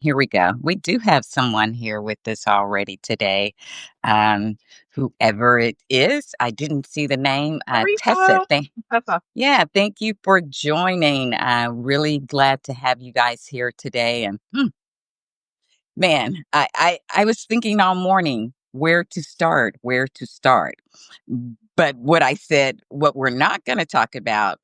Here we go. We do have someone here with us already today. Um, Whoever it is, I didn't see the name. Tessa, Teresa. Tessa. yeah, thank you for joining. Really glad to have you guys here today. And man, I was thinking all morning where to start, where to start. But what I said, what we're not going to talk about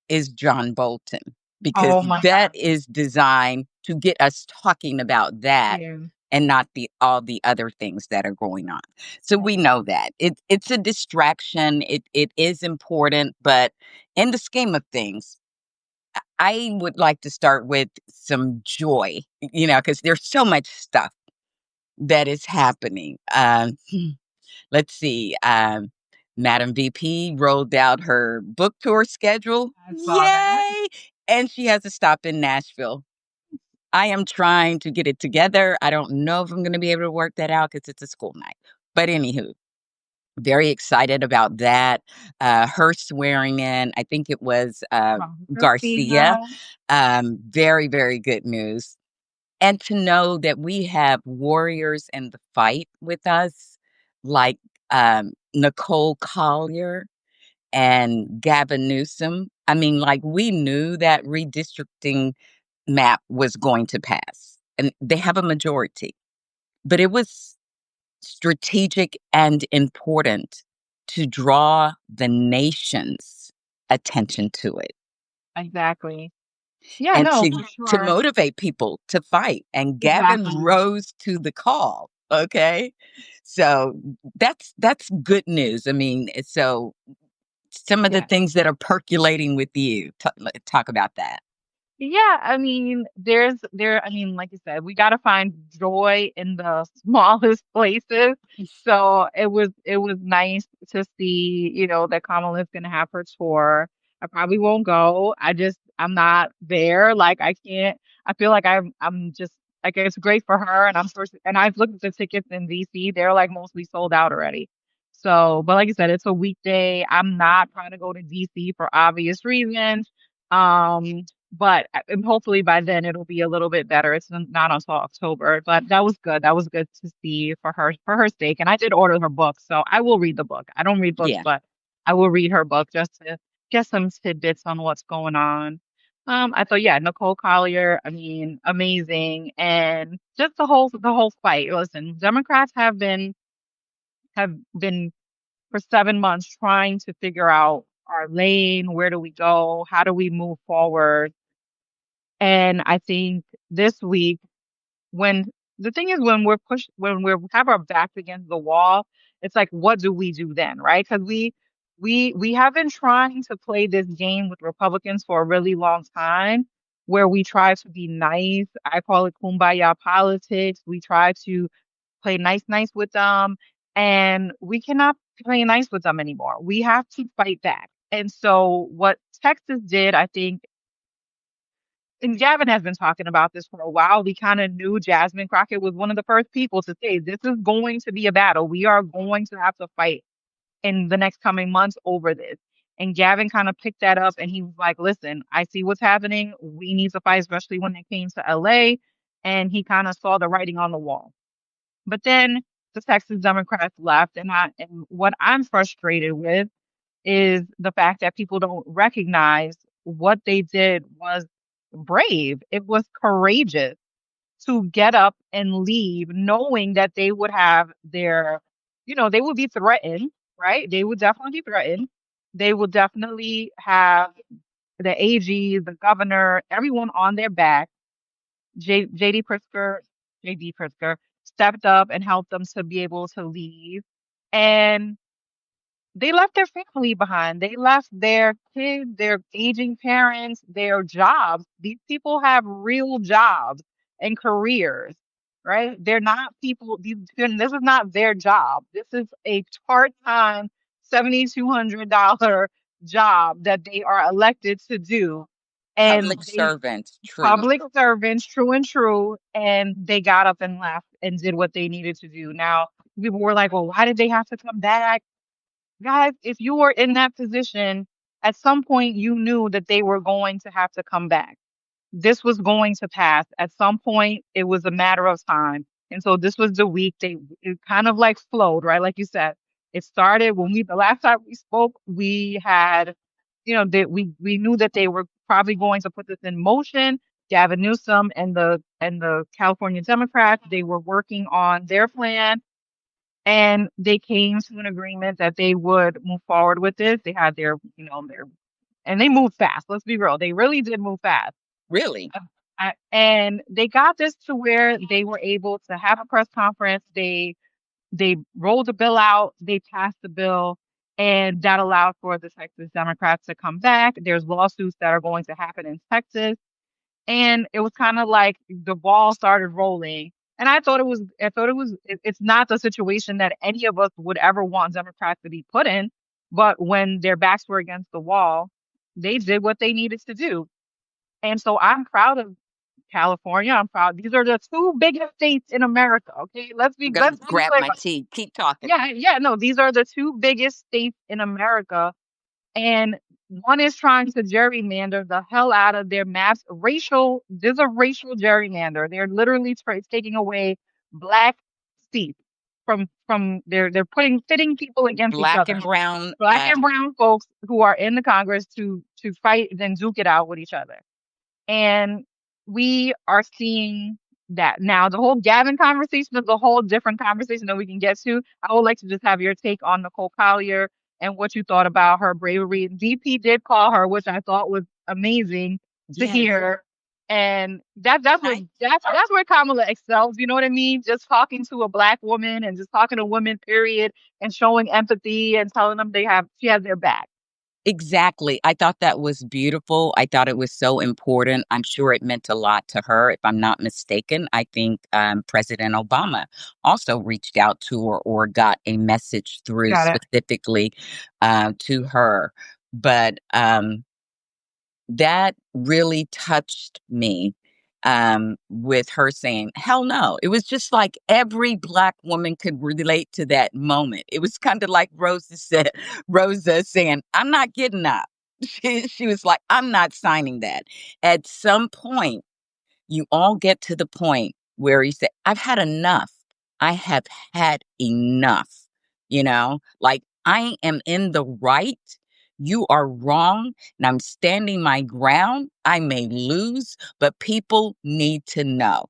is John Bolton, because Oh my that God. is designed to get us talking about that Yeah. and not the all the other things that are going on. So we know that it's a distraction. It is important, but in the scheme of things, I would like to start with some joy, because there's so much stuff that is happening. Let's see. Madam VP rolled out her book tour schedule. I saw that. Yay! And she has a stop in Nashville. I am trying to get it together. I don't know if I'm going to be able to work that out because it's a school night. But anywho, very excited about that. Her swearing in, I think it was Garcia. Christina. Very, very good news. And to know that we have warriors in the fight with us, like Nicole Collier and Gavin Newsom. I mean, like, we knew that redistricting map was going to pass, and they have a majority, but it was strategic and important to draw the nation's attention to it Exactly. Yeah, and no, for to sure. motivate people to fight. And Gavin Exactly. rose to the call. Okay. So that's good news. I mean, so some of the Yeah. things that are percolating with you, talk about that. Yeah, I mean, like you said, we got to find joy in the smallest places. So it was nice to see, that Kamala's gonna have her tour. I probably won't go. I'm not there. Like I can't. I feel like I'm just like it's great for her, and I'm first. And I've looked at the tickets in DC. They're like mostly sold out already. So, but like you said, it's a weekday. I'm not trying to go to DC for obvious reasons. But and hopefully by then it'll be a little bit better. It's not until October, but that was good. That was good to see for her sake. And I did order her book, so I will read the book. I don't read books, Yeah. but I will read her book just to get some tidbits on what's going on. I thought, yeah, Nicole Collier, I mean, amazing, and just the whole fight. Listen, Democrats have been for 7 months trying to figure out our lane. Where do we go? How do we move forward? And I think this week, when the thing is, when we have our backs against the wall, it's like, what do we do then, right? Because we have been trying to play this game with Republicans for a really long time, where we try to be nice. I call it kumbaya politics. We try to play nice, nice with them, and we cannot play nice with them anymore. We have to fight back. And so, what Texas did, I think, and Gavin has been talking about this for a while. We kind of knew Jasmine Crockett was one of the first people to say, this is going to be a battle. We are going to have to fight in the next coming months over this. And Gavin kind of picked that up and he was like, listen, I see what's happening. We need to fight, especially when it came to LA. And he kind of saw the writing on the wall. But then the Texas Democrats left. And what I'm frustrated with is the fact that people don't recognize what they did was brave. It was courageous to get up and leave, knowing that they would have they would be threatened, right? They would definitely be threatened. They would definitely have the AG, the governor, everyone on their back. JD Pritzker, JD Pritzker stepped up and helped them to be able to leave. And they left their family behind. They left their kids, their aging parents, their jobs. These people have real jobs and careers, right? They're not people, this is not their job. This is a part-time $7,200 job that they are elected to do. And Public they servants, true. public servants, true and true, and they got up and left and did what they needed to do. Now, people were like, well, why did they have to come back? Guys, if you were in that position, at some point you knew that they were going to have to come back. this was going to pass. At some point, it was a matter of time. And so this was the week it kind of like flowed, right? Like you said, it started when the last time we spoke, we had, that we knew that they were probably going to put this in motion. Gavin Newsom and the California Democrats, they were working on their plan, and they came to an agreement that they would move forward with this. They had and they moved fast. Let's be real. They really did move fast. Really? And they got this to where they were able to have a press conference. They rolled the bill out. They passed the bill, and that allowed for the Texas Democrats to come back. There's lawsuits that are going to happen in Texas, and it was kind of like the ball started rolling. And it's not the situation that any of us would ever want Democrats to be put in. But when their backs were against the wall, they did what they needed to do. And so I'm proud of California. I'm proud. These are the two biggest states in America. Okay, I'm gonna let's be grab clear. my tea. Keep talking. Yeah, yeah. No, these are the two biggest states in America, and one is trying to gerrymander the hell out of their maps. There's a racial gerrymander. They're literally taking away black seats they're putting pitting people against each Black other. and brown. Black and brown folks who are in the Congress to fight and duke it out with each other. And we are seeing that now. The whole Gavin conversation is a whole different conversation that we can get to. I would like to just have your take on Nicole Collier and what you thought about her bravery. DP did call her, which I thought was amazing to Yes. hear. And that's where Kamala excels. You know what I mean? Just talking to a black woman and just talking to women, period, and showing empathy and telling them she has their back. Exactly. I thought that was beautiful. I thought it was so important. I'm sure it meant a lot to her. If I'm not mistaken, I think President Obama also reached out to her or got a message through Got it. specifically to her. But that really touched me with her saying, hell no. It was just like every Black woman could relate to that moment. It was kind of like Rosa saying, I'm not getting up. She was like, I'm not signing that. At some point, you all get to the point where you say, I've had enough. I have had enough. Like I am in the right. You are wrong. And I'm standing my ground. I may lose, but people need to know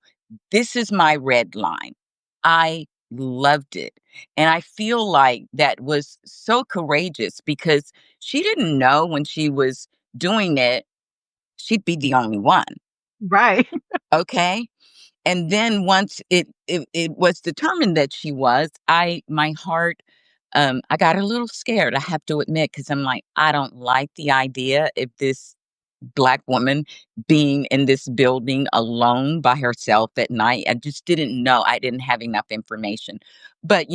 this is my red line. I loved it. And I feel like that was so courageous because she didn't know when she was doing it, she'd be the only one. Right. Okay. And then once it was determined that she was, my heart, I got a little scared, I have to admit, because I'm like, I don't like the idea if this Black woman being in this building alone by herself at night. I just didn't know. I didn't have enough information. But,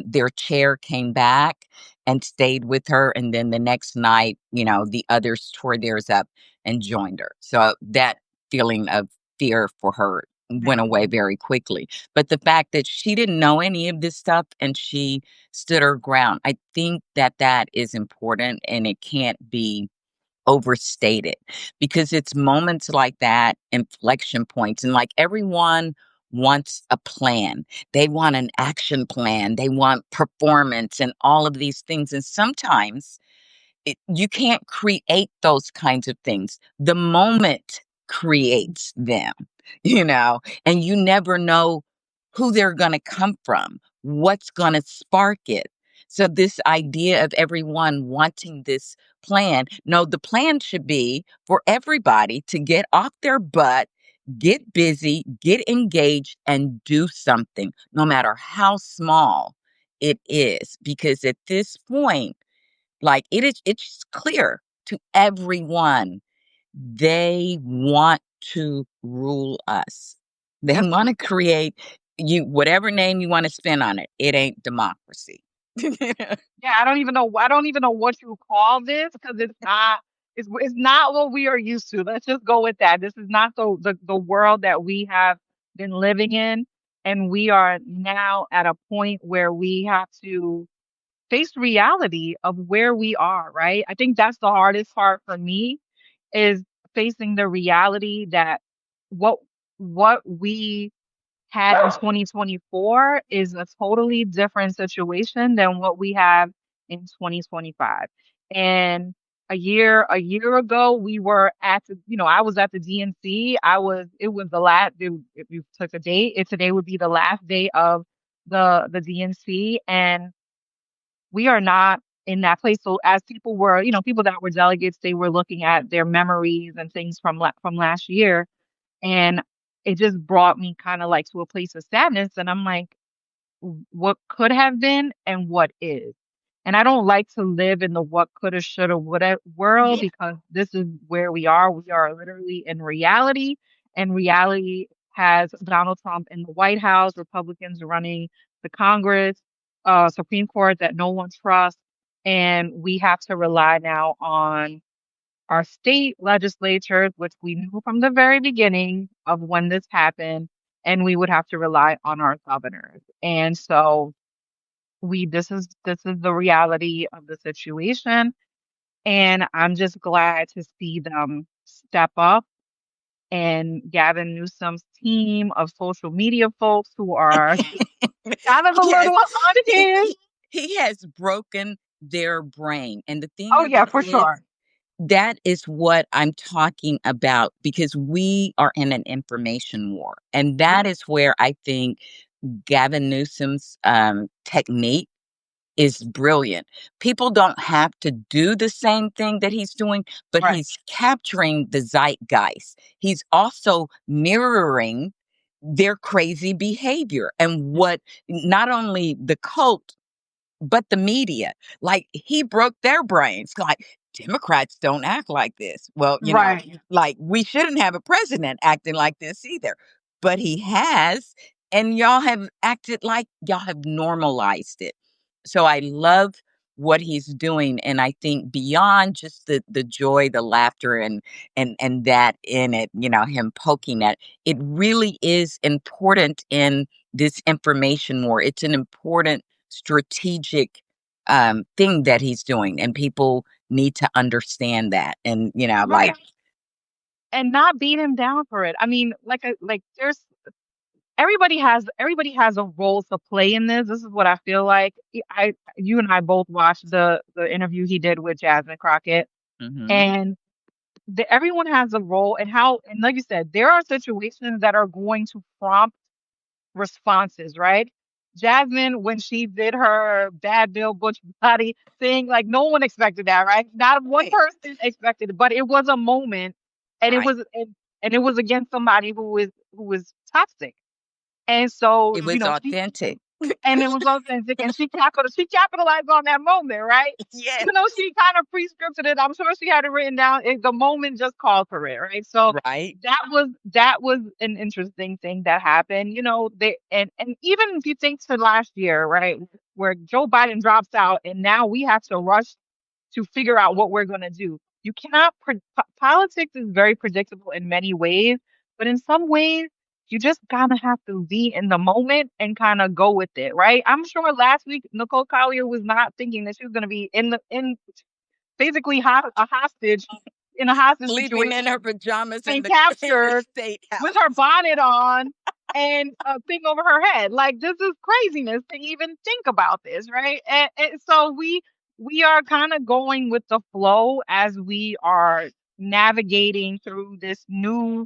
their chair came back and stayed with her. And then the next night, the others tore theirs up and joined her. So that feeling of fear for her went Yeah. away very quickly. But the fact that she didn't know any of this stuff and she stood her ground, I think that that is important and it can't be overstated because it's moments like that, inflection points, and like everyone wants a plan. They want an action plan. They want performance and all of these things. And sometimes you can't create those kinds of things. The moment creates them, and you never know who they're going to come from, what's going to spark it. So, this idea of everyone wanting this plan, no, the plan should be for everybody to get off their butt, get busy, get engaged, and do something, no matter how small it is. Because at this point, like it's clear to everyone they want to rule us. They want to create you whatever name you want to spin on it. It ain't democracy. Yeah, I don't even know what you call this because it's not what we are used to. Let's just go with that. This is not the world that we have been living in, and we are now at a point where we have to face reality of where we are, right? I think that's the hardest part for me is facing the reality that what what we had in 2024 is a totally different situation than what we have in 2025. And a year ago we were at the, I was at the DNC. It was the last, if you took a date, today would be the last day of the DNC, and we are not in that place. So as people were, people that were delegates, they were looking at their memories and things from from last year, and it just brought me kind of like to a place of sadness. And I'm like, what could have been and what is. And I don't like to live in the what coulda, shoulda, woulda world Yeah. because this is where we are. We are literally in reality, and reality has Donald Trump in the White House, Republicans running the Congress, Supreme Court that no one trusts, and we have to rely now on our state legislatures, which we knew from the very beginning of when this happened, and we would have to rely on our governors. And so this is the reality of the situation. And I'm just glad to see them step up, and Gavin Newsom's team of social media folks who are kind of a Yes. little He unhinged. he he has broken their brain, and the thing Oh of yeah, it for is, sure. that is what I'm talking about because we are in an information war, and Yep. that is where I think Gavin Newsom's, technique is brilliant. People don't have to do the same thing that he's doing, but Right. he's capturing the zeitgeist. He's also mirroring their crazy behavior and what not only the cult but the media. Like, he broke their brains. Like, Democrats don't act like this. Well, Right. like, we shouldn't have a president acting like this either. But he has, and y'all have acted like y'all have normalized it. So I love what he's doing. And I think beyond just the joy, the laughter and that in it, him poking at it really is important in this information war. It's an important strategic thing that he's doing, and people need to understand that. And like, Right. And not beat him down for it. I mean, like there's everybody has a role to play in this. This is what I feel like. You and I both watched the interview he did with Jasmine Crockett, mhm, and everyone has a role. And like you said, there are situations that are going to prompt responses, right? Jasmine, when she did her Bad Bill Butch body thing, like no one expected that, right? Not one right, person expected it, but it was a moment, and right. it was against somebody who was toxic. And so, It was she authentic. and it was authentic, and she capitalized on that moment, right? Yes, Even though she kind of pre-scripted it, I'm sure she had it written down. The moment just called for it, right? So right. that was an interesting thing that happened. They and even if you think to last year, right, where Joe Biden drops out, and now we have to rush to figure out what we're going to do. You cannot. Politics is very predictable in many ways, but in some ways, you just kind of have to be in the moment and kind of go with it, right? I'm sure last week Nicole Collier was not thinking that she was going to be in basically a hostage in a hostage Sleeping in her situation pajamas in and the in the captured state with house. her bonnet on and a thing over her head. Like this is craziness to even think about this, right? And so we are kind of going with the flow as we are navigating through this new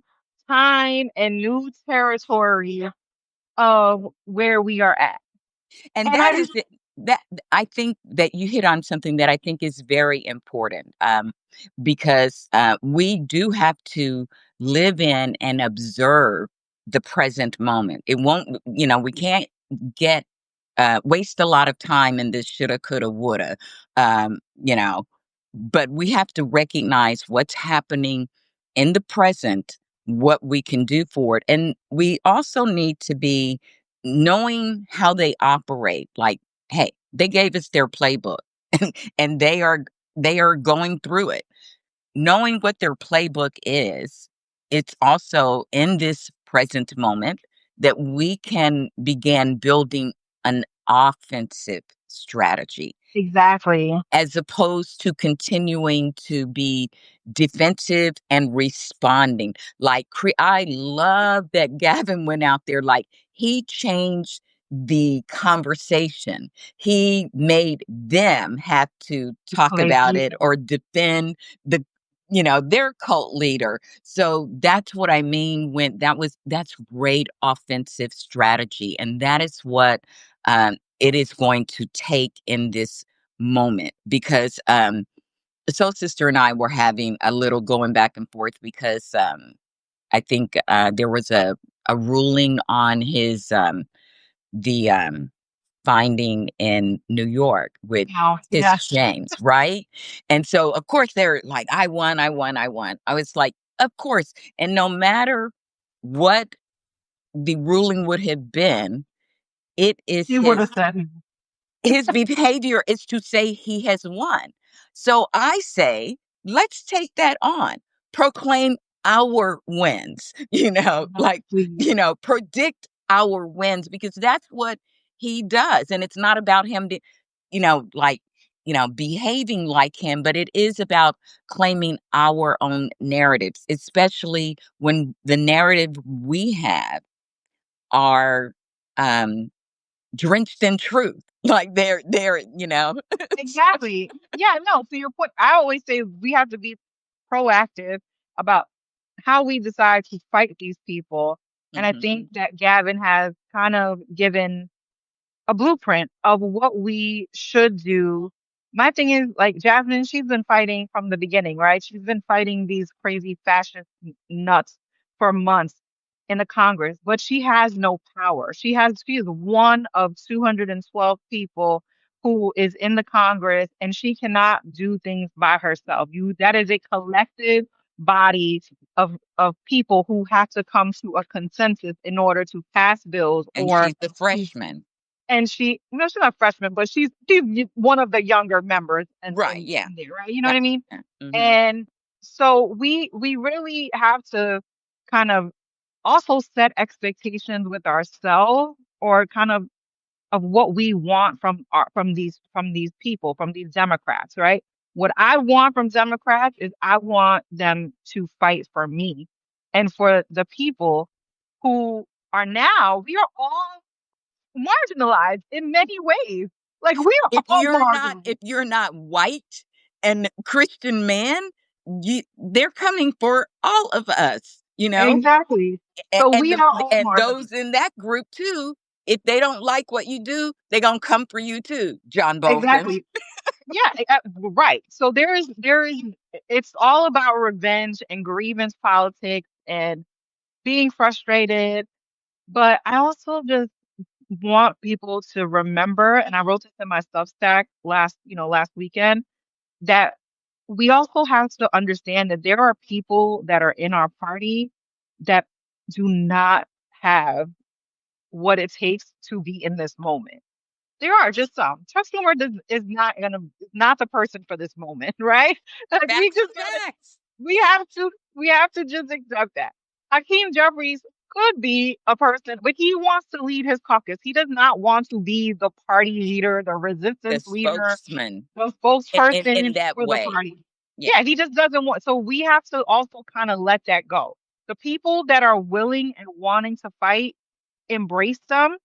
time and new territory of where we are at. And And that I is it. That I think that you hit on something that I think is very important, because we do have to live in and observe the present moment. It won't, we can't get waste a lot of time in this shoulda, coulda, woulda, um, you know, but we have to recognize what's happening in the present, what we can do for it. And we also need to be knowing how they operate. Like, hey, they gave us their playbook and they are going through it. Knowing what their playbook is, it's also in this present moment that we can begin building an offensive strategy Exactly. as opposed to continuing to be defensive and responding. Like, I love that Gavin went out there, like, he changed the conversation. He made them have to talk Play about it defense. or defend the their cult leader. So that's what I mean when that's great offensive strategy, and that is what it is going to take in this moment because Soul Sister and I were having a little going back and forth because I think there was a ruling on his the finding in New York with Now, his yes, James, right? And so of course they're like, I won, I won, I won. I was like, of course. And no matter what the ruling would have been, it is he would his have said, his behavior is to say he has won. So I say, let's take that on. Proclaim our wins, "No, please." predict our wins because that's what he does. And it's not about him, like, behaving like him, but it is about claiming our own narratives, especially when the narrative we have are um drenched in truth. Like they're. Exactly. Yeah, no, to your point, I always say we have to be proactive about how we decide to fight these people. And I Mhm. think that Gavin has kind of given a blueprint of what we should do. My thing is, like, Jasmine, she's been fighting from the beginning, right? She's been fighting these crazy fascist nuts for months in the Congress, but she has no power. She is one of 212 people who is in the Congress, and she cannot do things by herself. That is a collective body of people who have to come to a consensus in order to pass bills And or she's a to freshman. and she no, she's not a freshman, but she's one of the younger members and Right, in, yeah. in there, right? You know Yeah. what I mean? Yeah. Mhm. And so we really have to kind of also set expectations with ourselves or kind of what we want from these people, from these Democrats, right? What I want from Democrats is I want them to fight for me and for the people who are now, we are all marginalized in many ways. Like we are all If marginalized. you're not white and Christian man, they're coming for all of us, Exactly. and, So and we the are all and marginalized. those in that group too. If they don't like what you do, they're gonna come for you too, John Bolton. Exactly. Yeah, right. So there is it's all about revenge and grievance politics and being frustrated. But I also just want people to remember, and I wrote this in my Substack last weekend, that we also have to understand that there are people that are in our party that do not have what it takes to be in this moment. There are just some. Chuck Schumer is not the person for this moment, right? Like Facts are facts. we have to just accept that. Hakeem Jeffries could be a person, but he wants to lead his caucus. He does not want to be the party leader, the The resistance leader, spokesman the in spokesperson that for the way. party. Yeah. Yeah, he just doesn't want. So we have to also kind of let that go. The people that are willing and wanting to fight, embrace them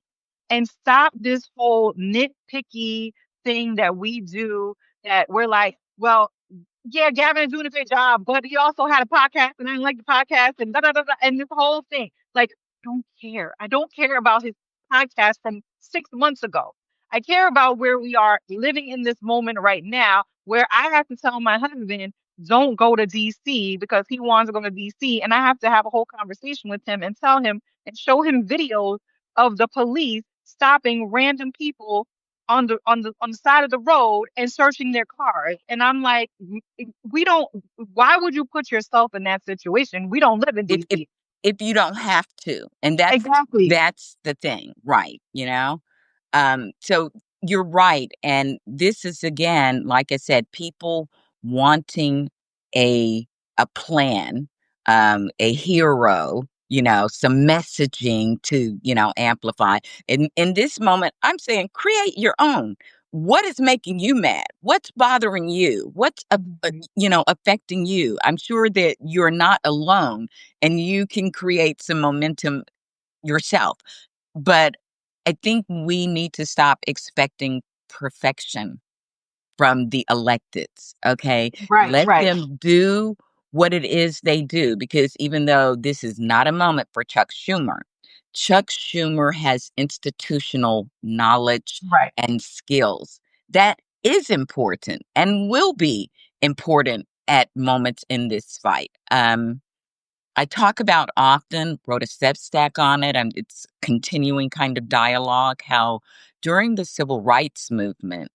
and stop this whole nitpicky thing that we do that we're like, well, yeah, Gavin is doing a great job, but he also had a podcast and I didn't like the podcast and da da da da and this whole thing. Like, I don't care. I don't care about his podcast from 6 months ago. I care about where we are living in this moment right now, where I have to tell my husband, don't go to DC because he wants to go to DC. And I have to have a whole conversation with him and tell him and show him videos of the police stopping random people on the side of the road and searching their cars. And I'm like, we don't. Why would you put yourself in that situation? We don't live in if if DC. if you don't have to, and that's Exactly. that's the thing, right? So you're right, and this is again, like I said, people wanting a a plan, a hero, some messaging to amplify. In this moment, I'm saying create your own. what is making you mad? What's bothering you? What's Mhm. affecting you? I'm sure that you're not alone, and you can create some momentum yourself. But I think we need to stop expecting perfection from the electeds, okay? Right, Let right, them do what it is they do, because even though this is not a moment for Chuck Schumer has institutional knowledge right. and skills that is important and will be important at moments in this fight. I talk about often, wrote a Substack on it, and it's continuing kind of dialogue, how during the civil rights movement,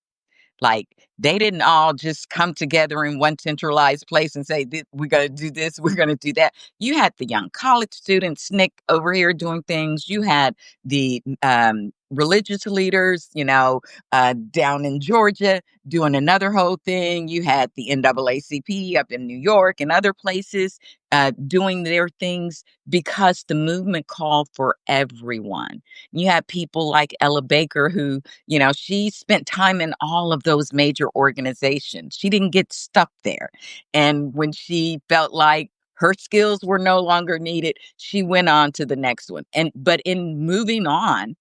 like, they didn't all just come together in one centralized place and say, We're going to do this, we're going to do that." You had the young college students, Nick, over here doing things. You had the religious leaders, down in Georgia doing another whole thing. You had the NAACP up in New York and other places doing their things because the movement called for everyone. You had people like Ella Baker who, she spent time in all of those major organizations. She didn't get stuck there. And when she felt like her skills were no longer needed, she went on to the next one. But in moving on,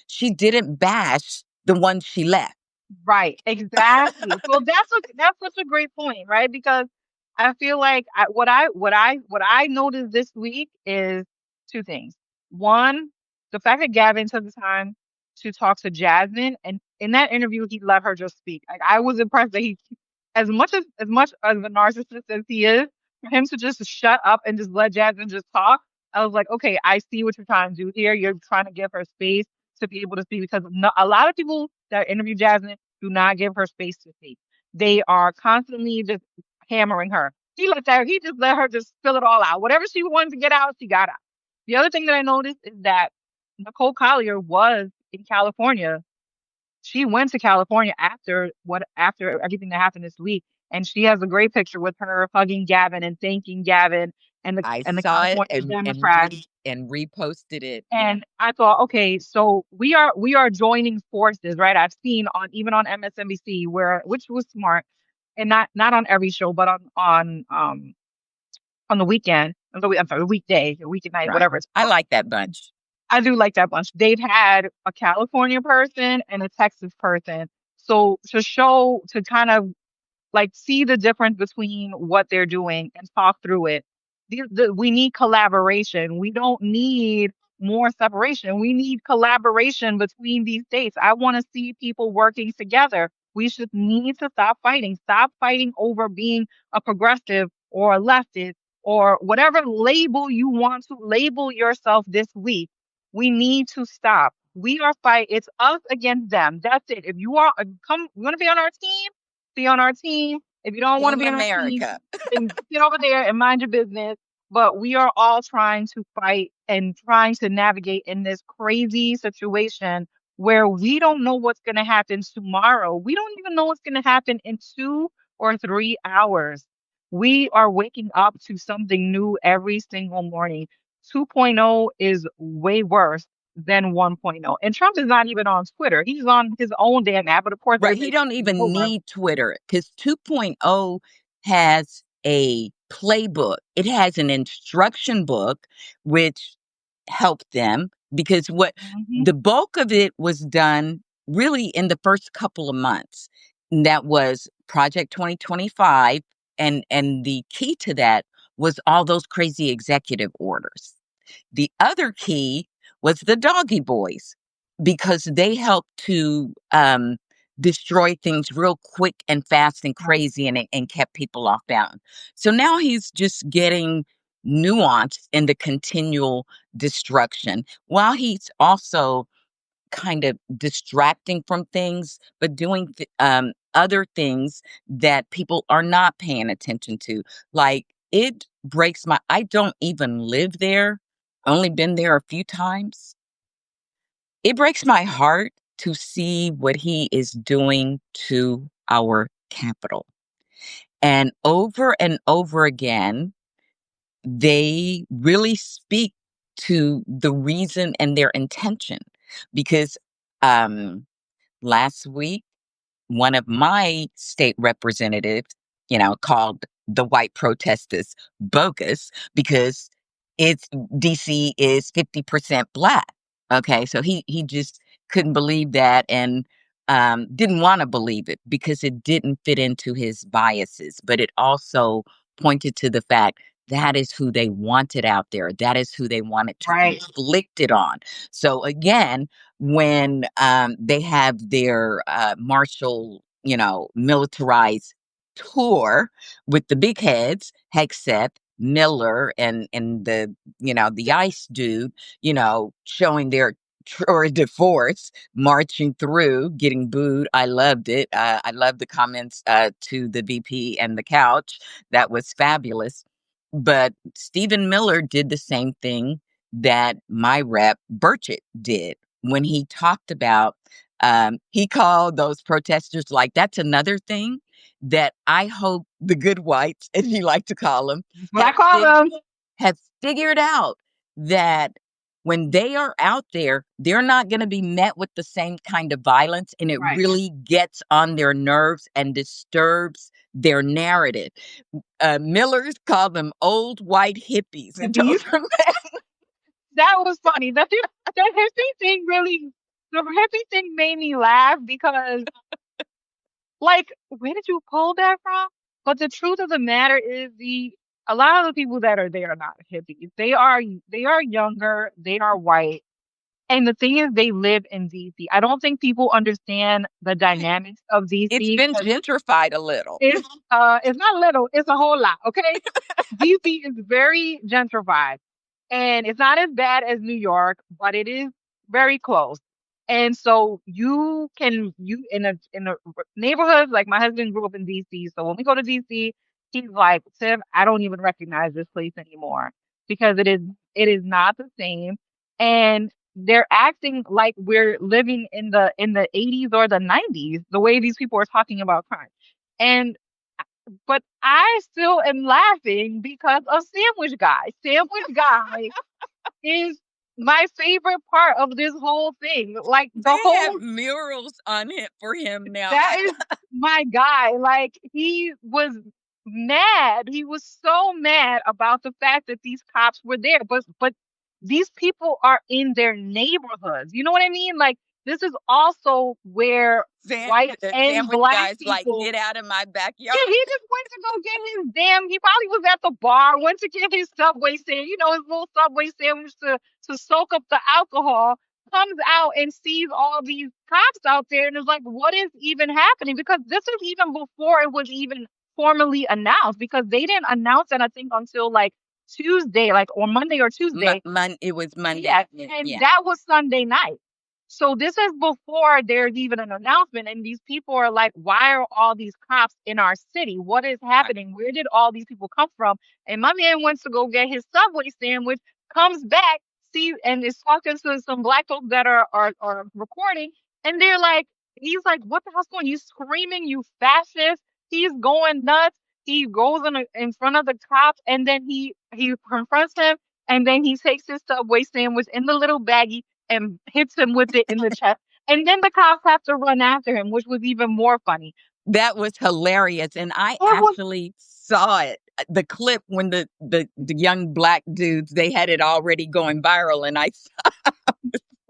she didn't bash the one she left. Right, exactly. So that's such a great point, right? Because I feel like what I noticed this week is two things. One, the fact that Gavin took the time to talk to Jasmine, and in that interview, he let her just speak. Like I was impressed that he, as much as a narcissist as he is, for him to just shut up and just let Jasmine just talk. I was like, okay, I see what you're trying to do here. You're trying to give her space to be able to speak because no, a lot of people that interview Jasmine do not give her space to speak. They are constantly just hammering her. He just let her just spill it all out. Whatever she wanted to get out, she got out. The other thing that I noticed is that Nicole Collier was in California. She went to California after everything that happened this week, and she has a great picture with her hugging Gavin and thanking Gavin I and the saw it California and Democrats. reposted it. Yeah. And I thought, okay, so we are joining forces, right? I've seen on even on MSNBC where which was smart, and not on every show, but on the weekend, I'm sorry, the weekday, the weeknight, Right. whatever it's I called. like that bunch. I do like that bunch. They've had a California person and a Texas person, so to kind of like see the difference between what they're doing and talk through it. We need collaboration. We don't need more separation. We need collaboration between these states. I want to see people working together. We should need to stop fighting. Stop fighting over being a progressive or a leftist or whatever label you want to label yourself this week. We need to stop. We are fight. It's us against them. That's it. If you are come, you want to be on our team, be on our team. If you don't want to Team be on our team, America. then sit over there and mind your business. But we are all trying to fight and trying to navigate in this crazy situation where we don't know what's going to happen tomorrow. We don't even know what's going to happen in 2 or 3 hours. We are waking up to something new every single morning. 2.0 is way worse than 1.0. And Trump is not even on Twitter. He's on his own damn app, but of course Right, he everybody's don't taking even over. need Twitter because 2.0 has a playbook. It has an instruction book which helped them because what Mhm. the bulk of it was done really in the first couple of months. And that was Project 2025, and the key to that was all those crazy executive orders. The other key was the doggy boys because they helped to destroy things real quick and fast and Right. crazy, and kept people off balance. So now he's just getting nuance in the continual destruction while he's also kind of distracting from things, but doing other things that people are not paying attention to. Like, it breaks my, I don't even live there, only been there a few times. It breaks my heart to see what he is doing to our capital. And over again, they really speak to the reason and their intention because um last week. one of my state representatives, called the white protesters bogus because it's DC is 50% black. Okay, so he just couldn't believe that and didn't want to believe it because it didn't fit into his biases, but it also pointed to the fact that is who they wanted out there. That is who they wanted to Right. inflict it on. So again, when they have their martial, militarized tour with the big heads, Hegseth, Miller, and the ice dude, showing their tour de force, marching through, getting booed. I loved it. I loved the comments to the VP and the couch. That was fabulous. But Stephen Miller did the same thing that my rep Burchett did when he talked about he called those protesters like that's another thing that I hope the good whites, as you like to call them, That's what I have call them. have figured out that when they are out there, they're not going to be met with the same kind of violence, and it Right. really gets on their nerves and disturbs their narrative. Miller's called them old white hippies and told Hippies. them That was funny. That hippie thing really, the hippie thing made me laugh because, like, where did you pull that from? But the truth of the matter is, the a lot of the people that are there are not hippies. They are younger. They are white. And the thing is, they live in DC. I don't think people understand the dynamics of it's DC been because gentrified a little. it's not little, it's a whole lot. Okay, DC is very gentrified, and it's not as bad as New York, but it is very close. And so you in a neighborhood, like my husband grew up in DC, so when we go to DC, he's like, Tim, I don't even recognize this place anymore because it is not the same, and they're acting like we're living in the 80s or the 90s, the way these people are talking about crime. And but I still am laughing because of Sandwich Guy. Sandwich Guy is my favorite part of this whole thing. Like They the have whole murals on it for him now. that is my guy. Like he was mad. He was so mad about the fact that these cops were there. But these people are in their neighborhoods. You know what I mean? Like this is also where white The and sandwich black guy's like, people. get out of my backyard. Yeah, he just went to go get his damn. He probably was at the bar, went to get his Subway sandwich, his little Subway sandwich to soak up the alcohol. Comes out and sees all these cops out there, and is like, "What is even happening?" Because this is even before it was even formally announced. Because they didn't announce it, I think, until like Tuesday, like or Monday or Tuesday. It was Monday. Yes, Yeah, and yeah, that was Sunday night. So this is before there's even an announcement, and these people are like, "Why are all these cops in our city? What is right. happening? Where did all these people come from?" And my man went to go get his Subway sandwich, comes back, sees, and is talking to some black folks that are recording, and they're like, he's like, "What the hell's going? You screaming, you fascist!" He's going nuts. He goes in front of the cops, and then he confronts him, and then he takes his Subway sandwich in the little baggie and hits him with it in the chest. And then the cops have to run after him, which was even more funny. That was hilarious. And I It was, actually saw it, the clip when the young black dudes, they had it already going viral. And I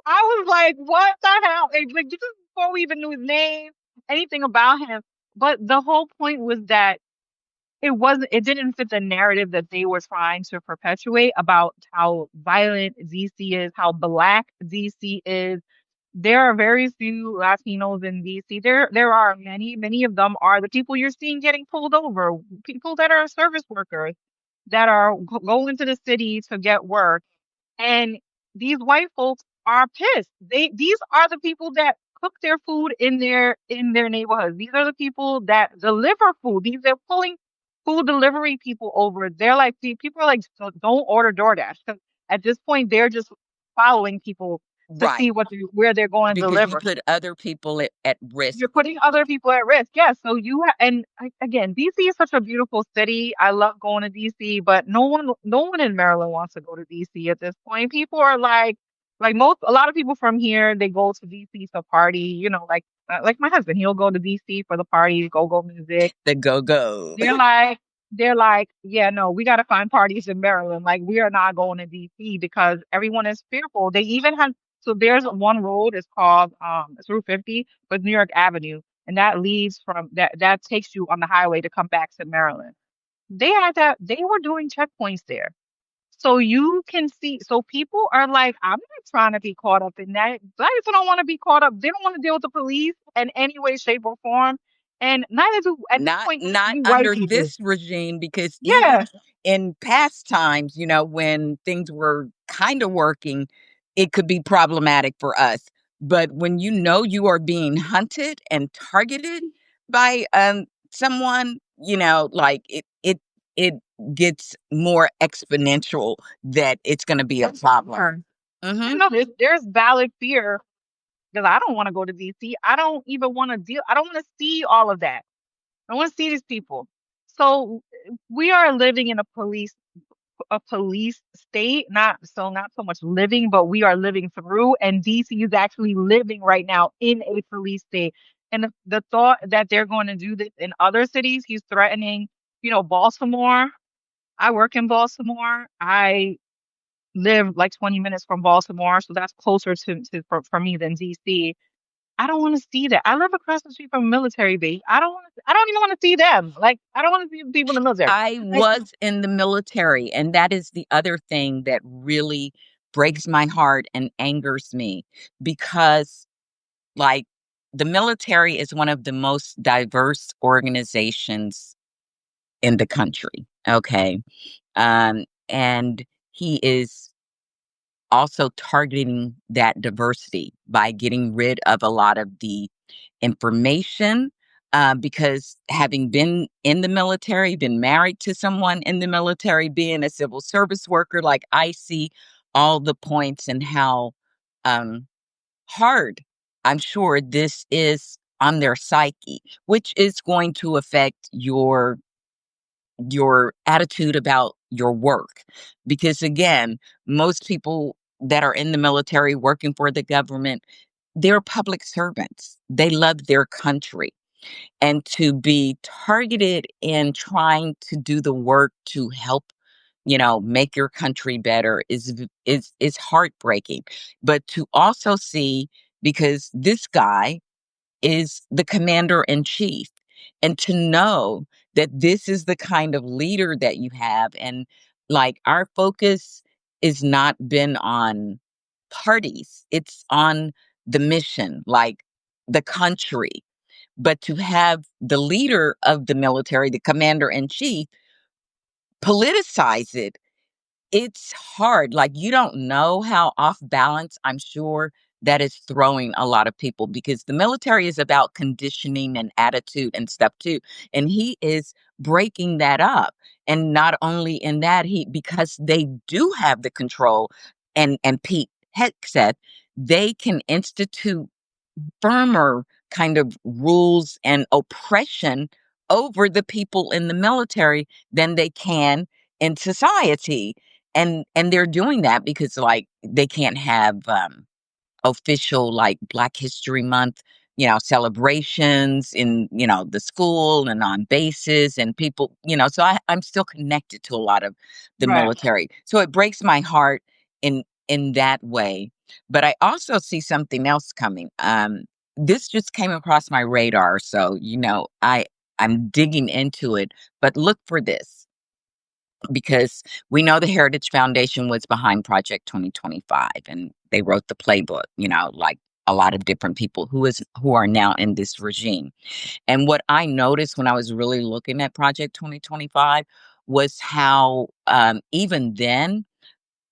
was like, what the hell? And, like, this is before we even knew his name, anything about him. But the whole point was that it didn't fit the narrative that they were trying to perpetuate about how violent DC is, how black DC is. There are very few Latinos in DC. There are many of them are the people you're seeing getting pulled over, people that are service workers that are going to the city to get work. And these white folks are pissed. These are the people that cook their food in their neighborhoods. These are the people that deliver food. These are pulling food delivery people over. They're like people are like, "So don't order DoorDash," because at this point they're just following people to right, see where they're going to because you deliver. put other people at risk. You're putting other people at risk. Yes. So again, DC is such a beautiful city. I love going to DC, but no one in Maryland wants to go to DC at this point. People are like, Like a lot of people from here, they go to DC to party. Like my husband, he'll go to DC for the party, go music. The go-go. They're like, they're like, yeah, no, we got to find parties in Maryland. Like, we are not going to DC because everyone is fearful. They even have, so there's one road, it's called, it's Route 50, but New York Avenue, and that leads from that takes you on the highway to come back to Maryland. They were doing checkpoints there. So you can see, so people are like, I'm not trying to be caught up in that. Black people don't want to be caught up. They don't want to deal with the police in any way, shape, or form. And neither do, at this Not point, not do white under people. this regime, because even Yeah. in past times, when things were kind of working, it could be problematic for us. But when you are being hunted and targeted by someone, like it gets more exponential that it's going to be a problem. Sure. Hmm. No, there's valid fear because I don't want to go to DC. I don't even want to deal. I don't want to see all of that. I want to see these people. So we are living in a police state, not so much living, but we are living through. And DC is actually living right now in a police state. And the thought that they're going to do this in other cities, he's threatening, Baltimore. I work in Baltimore. I live like 20 minutes from Baltimore, so that's closer for me than DC. I don't want to see that. I live across the street from a military base. I don't even want to see them. Like, I don't want to see the people in the military. I Like, was in the military, and that is the other thing that really breaks my heart and angers me, because, like, the military is one of the most diverse organizations in the country. Okay. And he is also targeting that diversity by getting rid of a lot of the information, because having been in the military, been married to someone in the military, being a civil service worker, like, I see all the points and how um, hard I'm sure this is on their psyche, which is going to affect your attitude about your work. Because again, most people that are in the military working for the government, they're public servants. They love their country. And to be targeted in trying to do the work to help, make your country better is heartbreaking. But to also see, because this guy is the commander in chief. And to know that this is the kind of leader that you have, and like, our focus is not been on parties, it's on the mission, like the country. But to have the leader of the military, the commander in chief, politicize it, it's hard. Like, you don't know how off balance, I'm sure, that is throwing a lot of people, because the military is about conditioning and attitude and stuff too. And he is breaking that up. And not only in that, because they do have the control, and Pete Hegseth, they can institute firmer kind of rules and oppression over the people in the military than they can in society. And they're doing that because, like, they can't have official, like, Black History Month, celebrations in, the school and on bases, and people, so I'm still connected to a lot of the right. military. So it breaks my heart in that way. But I also see something else coming. This just came across my radar, so I'm digging into it. But look for this, because we know the Heritage Foundation was behind Project 2025, and they wrote the playbook, like a lot of different people who are now in this regime. And what I noticed when I was really looking at Project 2025 was how, even then,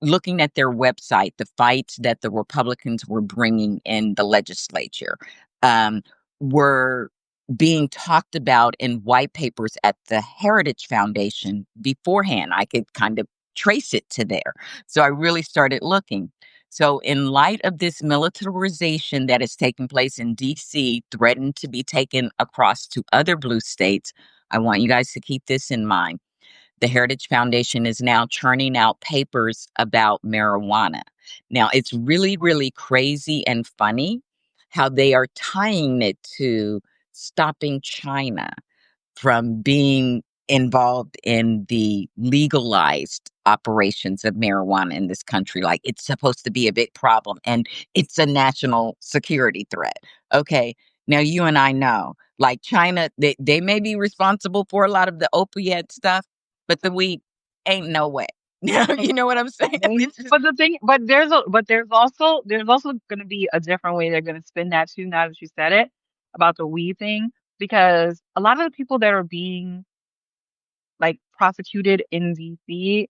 looking at their website, the fights that the Republicans were bringing in the legislature, um, were being talked about in white papers at the Heritage Foundation beforehand. I could kind of trace it to there. So I really started looking. So, in light of this militarization that is taking place in DC, threatened to be taken across to other blue states, I want you guys to keep this in mind. The Heritage Foundation is now churning out papers about marijuana. Now, it's really, really crazy and funny how they are tying it to stopping China from being involved in the legalized operations of marijuana in this country. Like it's supposed to be a big problem and it's a national security threat. Okay. Now you and I know, like China, they may be responsible for a lot of the opiate stuff, but the weed ain't no way. You know what I'm saying? It's just But the thing, but there's also going to be a different way they're going to spin that too. Now that you said it about the weed thing, because a lot of the people that are being like prosecuted in DC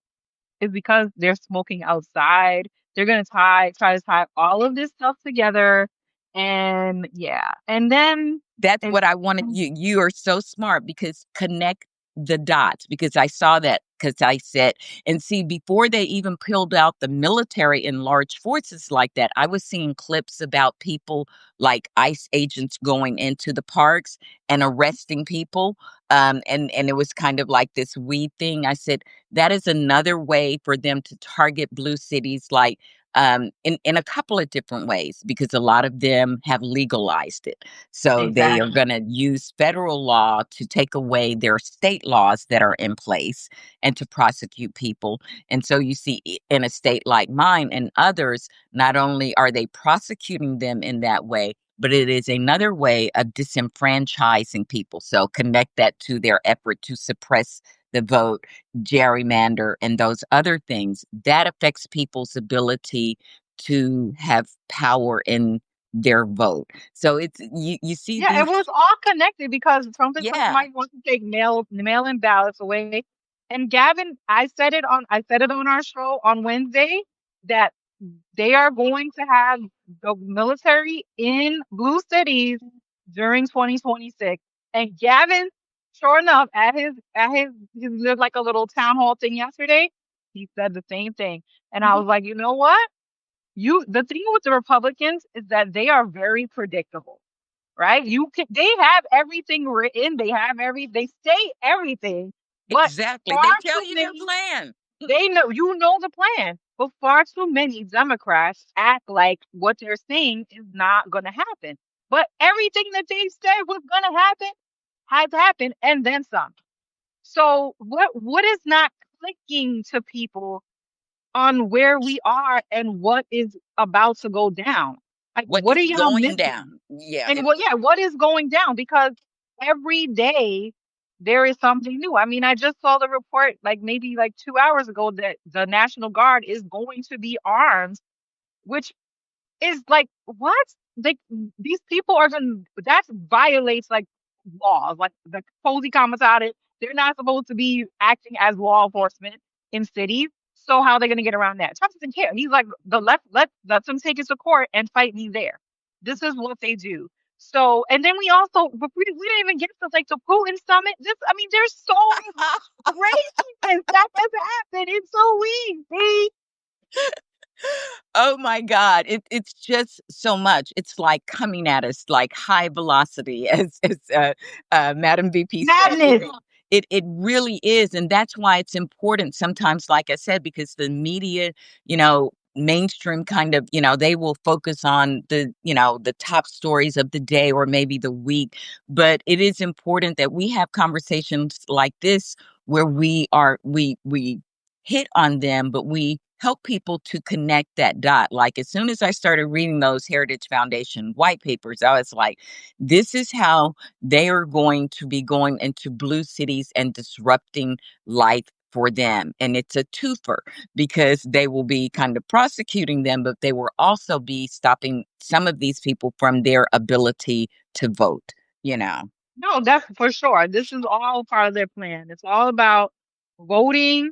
is because they're smoking outside. They're going to try to tie all of this stuff together, and yeah, and then that's it's what I wanted you are so smart because connect the dots because I saw that because I said and see before they even peeled out the military in large forces like that, I was seeing clips about people like ICE agents going into the parks and arresting people. And it was kind of like this weed thing. I said that is another way for them to target blue cities like in a couple of different ways because a lot of them have legalized it. So they are exactly. going to use federal law to take away their state laws that are in place and to prosecute people. And so you see in a state like mine and others, not only are they prosecuting them in that way, but it is another way of disenfranchising people. So connect that to their effort to suppress the vote, gerrymander, and those other things. That affects people's ability to have power in their vote. So it's you see Yeah, it these was all connected because Trump is yeah, might want to take mail-in ballots away. And Gavin, I said it on our show on Wednesday that they are going to have the military in blue cities during 2026. And Gavin, sure enough, he did like a little town hall thing yesterday. He said the same thing. And I mhm, was like, you know what? The thing with the Republicans is that they are very predictable, right? They have everything written, they say everything, but exactly. far They tell too you their many, plan. they know, you know the plan, but far too many Democrats act like what they're saying is not going to happen. But everything that they said was going to happen has happened and then some. So what is not clicking to people on where we are and what is about to go down? Like, What what is are y'all going missing? down? Yeah, And what, yeah, what is going down? Because every day there is something new. I mean, I just saw the report like maybe like 2 hours ago that the National Guard is going to be armed, which is like what? Like these people are gonna that violates like laws, like the cozy commissariat. They're not supposed to be acting as law enforcement in cities. So how are they gonna get around that? Trump doesn't care. He's like the left let them take it to court and fight me there. This is what they do. So and then we also but we didn't even get to like the Putin summit. This I mean there's so much craziness that has happened. It's so weird. oh my God. It's just so much. It's like coming at us like high velocity, as Madam VP said. Madness. It really is. And that's why it's important sometimes, like I said, because the media, mainstream kind of, they will focus on the top stories of the day or maybe the week. But it is important that we have conversations like this where we hit on them, but we help people to connect that dot. Like as soon as I started reading those Heritage Foundation white papers, I was like, this is how they are going to be going into blue cities and disrupting life for them. And it's a twofer because they will be kind of prosecuting them, but they will also be stopping some of these people from their ability to vote, you know. No, that's for sure. This is all part of their plan. It's all about voting,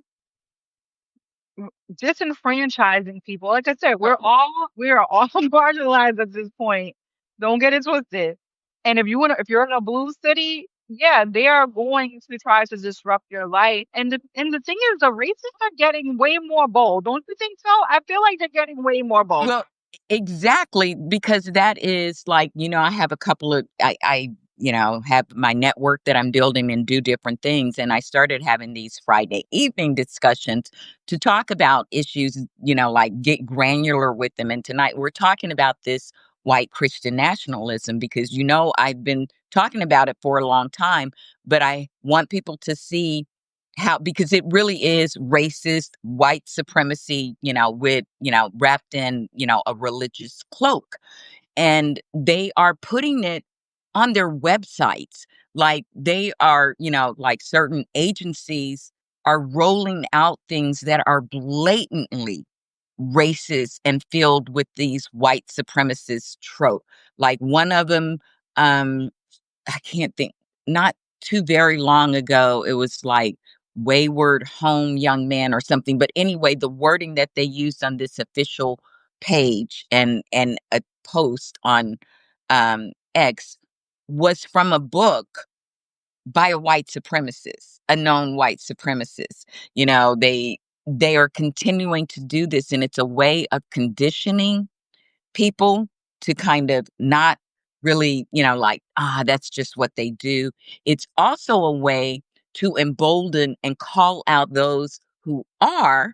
disenfranchising people. Like I said, we are all marginalized at this point. Don't get it twisted. And if you're in a blue city, yeah, they are going to try to disrupt your life. And the thing is, the racists are getting way more bold. Don't you think so? I feel like they're getting way more bold. Well, exactly, because that is like, I have a couple of I have my network that I'm building and do different things. And I started having these Friday evening discussions to talk about issues, like get granular with them. And tonight we're talking about this white Christian nationalism because, I've been talking about it for a long time, but I want people to see how, because it really is racist white supremacy, with, wrapped in, a religious cloak, and they are putting it on their websites. Like they are, like certain agencies are rolling out things that are blatantly racist and filled with these white supremacist trope. Like one of them, um, I can't think, not too very long ago, it was like wayward home young man or something. But anyway, the wording that they used on this official page and a post on X was from a book by a white supremacist, a known white supremacist. They are continuing to do this, and it's a way of conditioning people to kind of not really, like, that's just what they do. It's also a way to embolden and call out those who are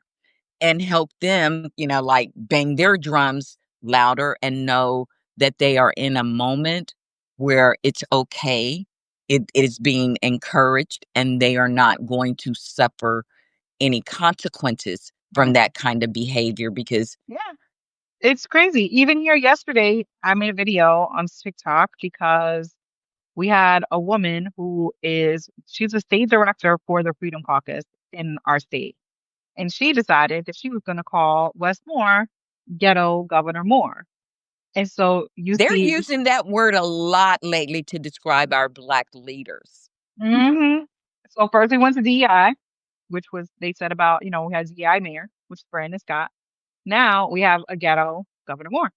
and help them, like bang their drums louder and know that they are in a moment where it's okay. It is being encouraged and they are not going to suffer any consequences from Right. that kind of behavior because Yeah. It's crazy. Even here yesterday, I made a video on TikTok because we had a woman she's a state director for the Freedom Caucus in our state. And she decided that she was going to call Wes Moore Ghetto Governor Moore. And so you they're see, using that word a lot lately to describe our Black leaders. hmm so first we went to DEI, which was, they said about, we had DEI mayor, which is Brandon Scott. Now we have a ghetto Governor Moore.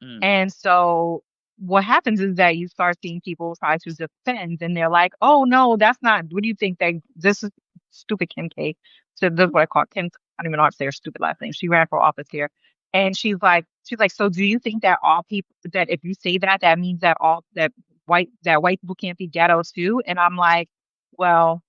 Mm, And so what happens is that you start seeing people try to defend, and they're like, "Oh no, that's not. What do you think that this is stupid?" Kim K. So this is what I call Kim. I don't even know how to say her stupid last name. She ran for office here, and she's like, so do you think that all people, that if you say that, that means that all that white people can't be ghetto too? And I'm like, well,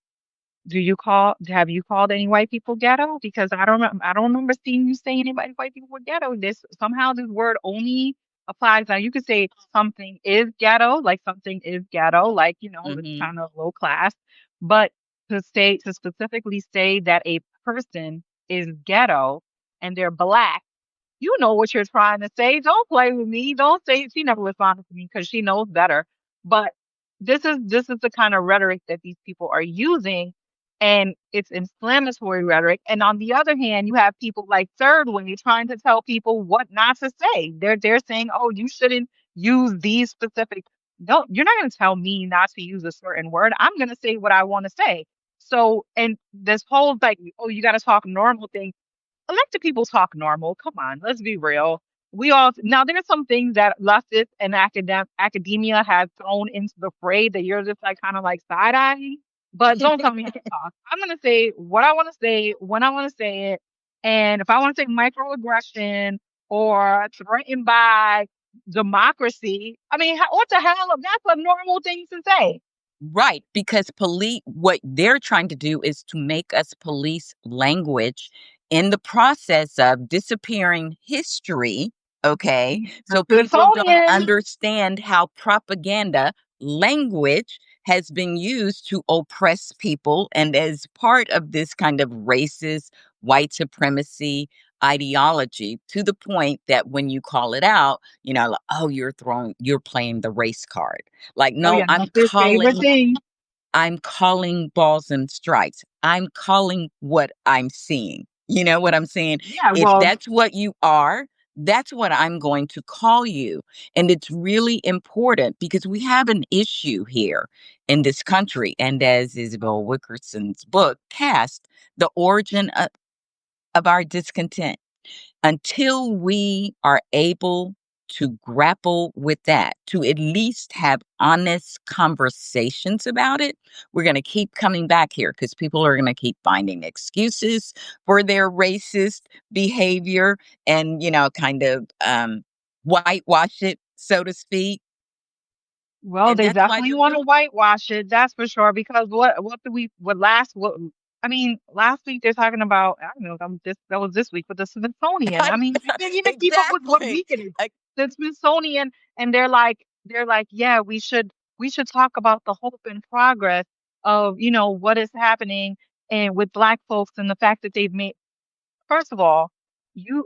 have you called any white people ghetto? Because I don't remember seeing you say anybody white people were ghetto. This somehow this word only applies. Now you could say something is ghetto, like something is ghetto, like it's mhm. kind of low class. But to specifically say that a person is ghetto and they're black, you know what you're trying to say. Don't play with me. Don't say, she never responded to me because she knows better. But this is the kind of rhetoric that these people are using, and it's inflammatory rhetoric. And on the other hand, you have people like Third Way trying to tell people what not to say. They're saying, oh, you shouldn't use these specific. No, you're not going to tell me not to use a certain word. I'm going to say what I want to say. So, and this whole like, oh, you got to talk normal thing, let the people talk normal. Come on, let's be real. We all now there are some things that leftists and academia have thrown into the fray that you're just like kind of like side eyeing. But don't tell me how to talk. I'm gonna say what I want to say when I want to say it, and if I want to say microaggression or threatened by democracy, I mean, what the hell? That's a normal thing to say. Right, because what they're trying to do is to make us police language in the process of disappearing history, okay? The So people don't Smithsonian. understand how propaganda language has been used to oppress people and as part of this kind of racist white supremacy ideology to the point that when you call it out, like, oh, you're playing the race card. Like, Oh no, yeah, that's his favorite thing. I'm calling balls and strikes. I'm calling what I'm seeing. You know what I'm saying? Yeah, If well, that's what you are, that's what I'm going to call you. And it's really important because we have an issue here in this country. And as Isabel Wickerson's book cast, the origin of our discontent, until we are able to grapple with that, to at least have honest conversations about it, we're going to keep coming back here because people are going to keep finding excuses for their racist behavior and, kind of whitewash it, so to speak. Well, and they that's why definitely they're want to doing whitewash it, that's for sure. Because what I mean, last week they're talking about, I don't know, that was this week with the Smithsonian. I mean, you didn't even keep up with what exactly. week it is. The Smithsonian, and they're like, yeah, we should talk about the hope and progress of what is happening and with Black folks and the fact that they've made. First of all,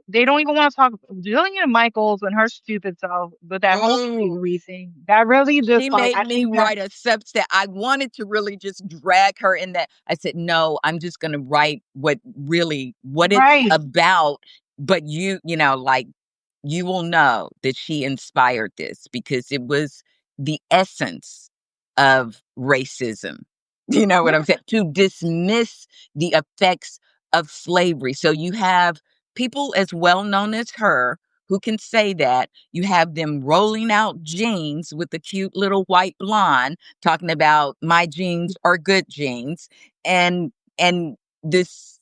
they don't even want to talk Jillian Michaels and her stupid self, but that whole Oh, slavery thing, that really just she like made I me think that write a Substack. I wanted to really just drag her in that. I said, no, I'm just going to write what it's right. about. But like you will know that she inspired this because it was the essence of racism. You know what I'm Yeah. saying? To dismiss the effects of slavery. So you have people as well known as her who can say that. You have them rolling out jeans with the cute little white blonde talking about my jeans are good jeans, and this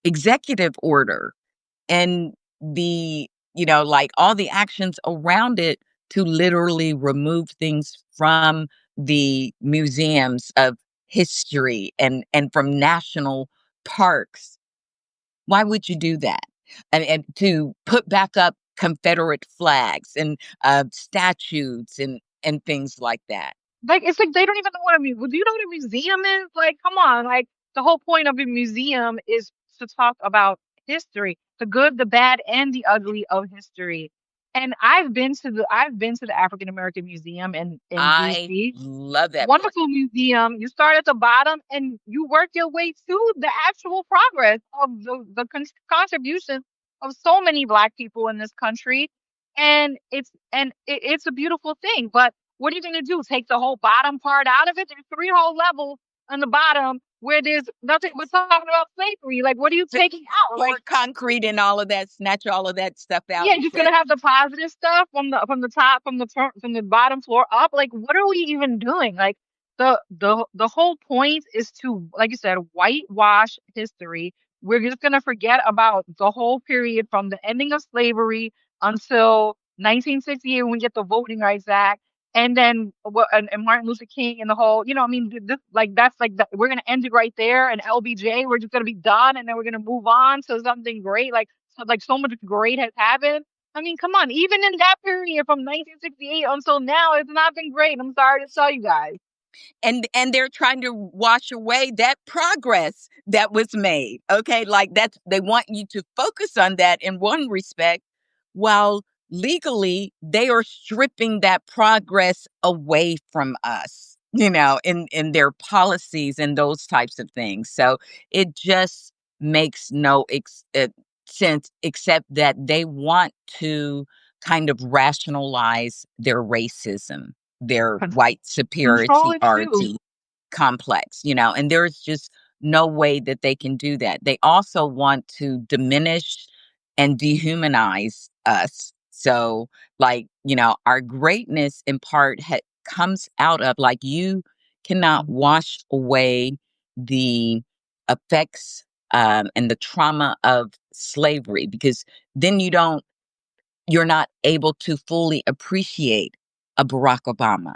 executive order and like all the actions around it to literally remove things from the museums of history and from national parks. Why would you do that? And to put back up Confederate flags and statues and things like that. Like, it's like they don't even know what do you know what a museum is? Like, come on. Like, the whole point of a museum is to talk about history, the good, the bad, and the ugly of history. And I've been to the African American Museum in I DC. love that place. Wonderful museum. You start at the bottom and you work your way to the actual progress of the contribution of so many Black people in this country. And it's a beautiful thing. But what are you going to do? Take the whole bottom part out of it? There's three whole levels on the bottom where there's nothing but talking about slavery. Like, what are you Th- taking out? Pour Like, concrete and all of that, snatch all of that stuff out yeah, and just say, gonna have the positive stuff from the top from the bottom floor up. Like, what are we even doing? Like, the whole point is to, like you said, whitewash history. We're just gonna forget about the whole period from the ending of slavery until 1968 when we get the Voting Rights Act, and then and Martin Luther King and the whole. I mean, that's like we're gonna end it right there. And LBJ, we're just gonna be done, and then we're gonna move on to something great. So much great has happened. I mean, come on. Even in that period from 1968 until now, it's not been great. I'm sorry to tell you guys. and they're trying to wash away that progress that was made. Okay, like that's they want you to focus on that in one respect, while legally they are stripping that progress away from us, in their policies and those types of things. So it just makes no sense, except that they want to kind of rationalize their racism, their Con- white Control it too. superiority complex, and there's just no way that they can do that. They also want to diminish and dehumanize us. So, like, our greatness in part comes out of, like, you cannot wash away the effects and the trauma of slavery, because then you're not able to fully appreciate a Barack Obama,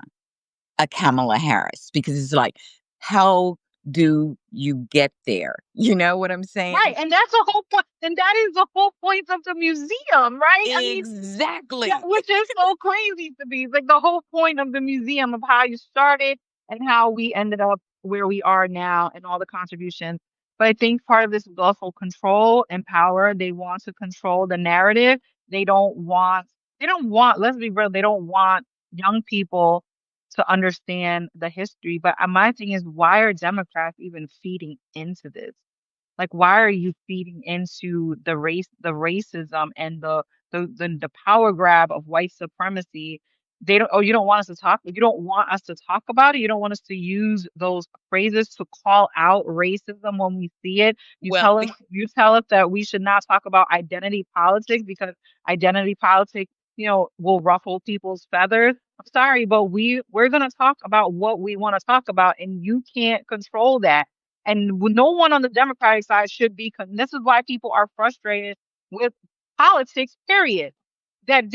a Kamala Harris, because it's like, how do you get there? You know what I'm Right. saying? And that's the whole point. And that is the whole point of the museum, right? I mean, yeah, Exactly. which is so crazy to me. Like the whole point of the museum of how you started and how we ended up where we are now and all the contributions. But I think part of this is also control and power. They want to control the narrative. They don't want, let's be real, they don't want young people to understand the history. But my thing is, why are Democrats even feeding into this? Like, why are you feeding into the racism and the power grab of white supremacy? They don't. Oh, you don't want us to talk. You don't want us to talk about it. You don't want us to use those phrases to call out racism when we see it. You Well, tell us. You tell us that we should not talk about identity politics because identity politics, will ruffle people's feathers. I'm sorry, but we're gonna talk about what we want to talk about, and you can't control that. And no one on the Democratic side should be. This is why people are frustrated with politics, period. that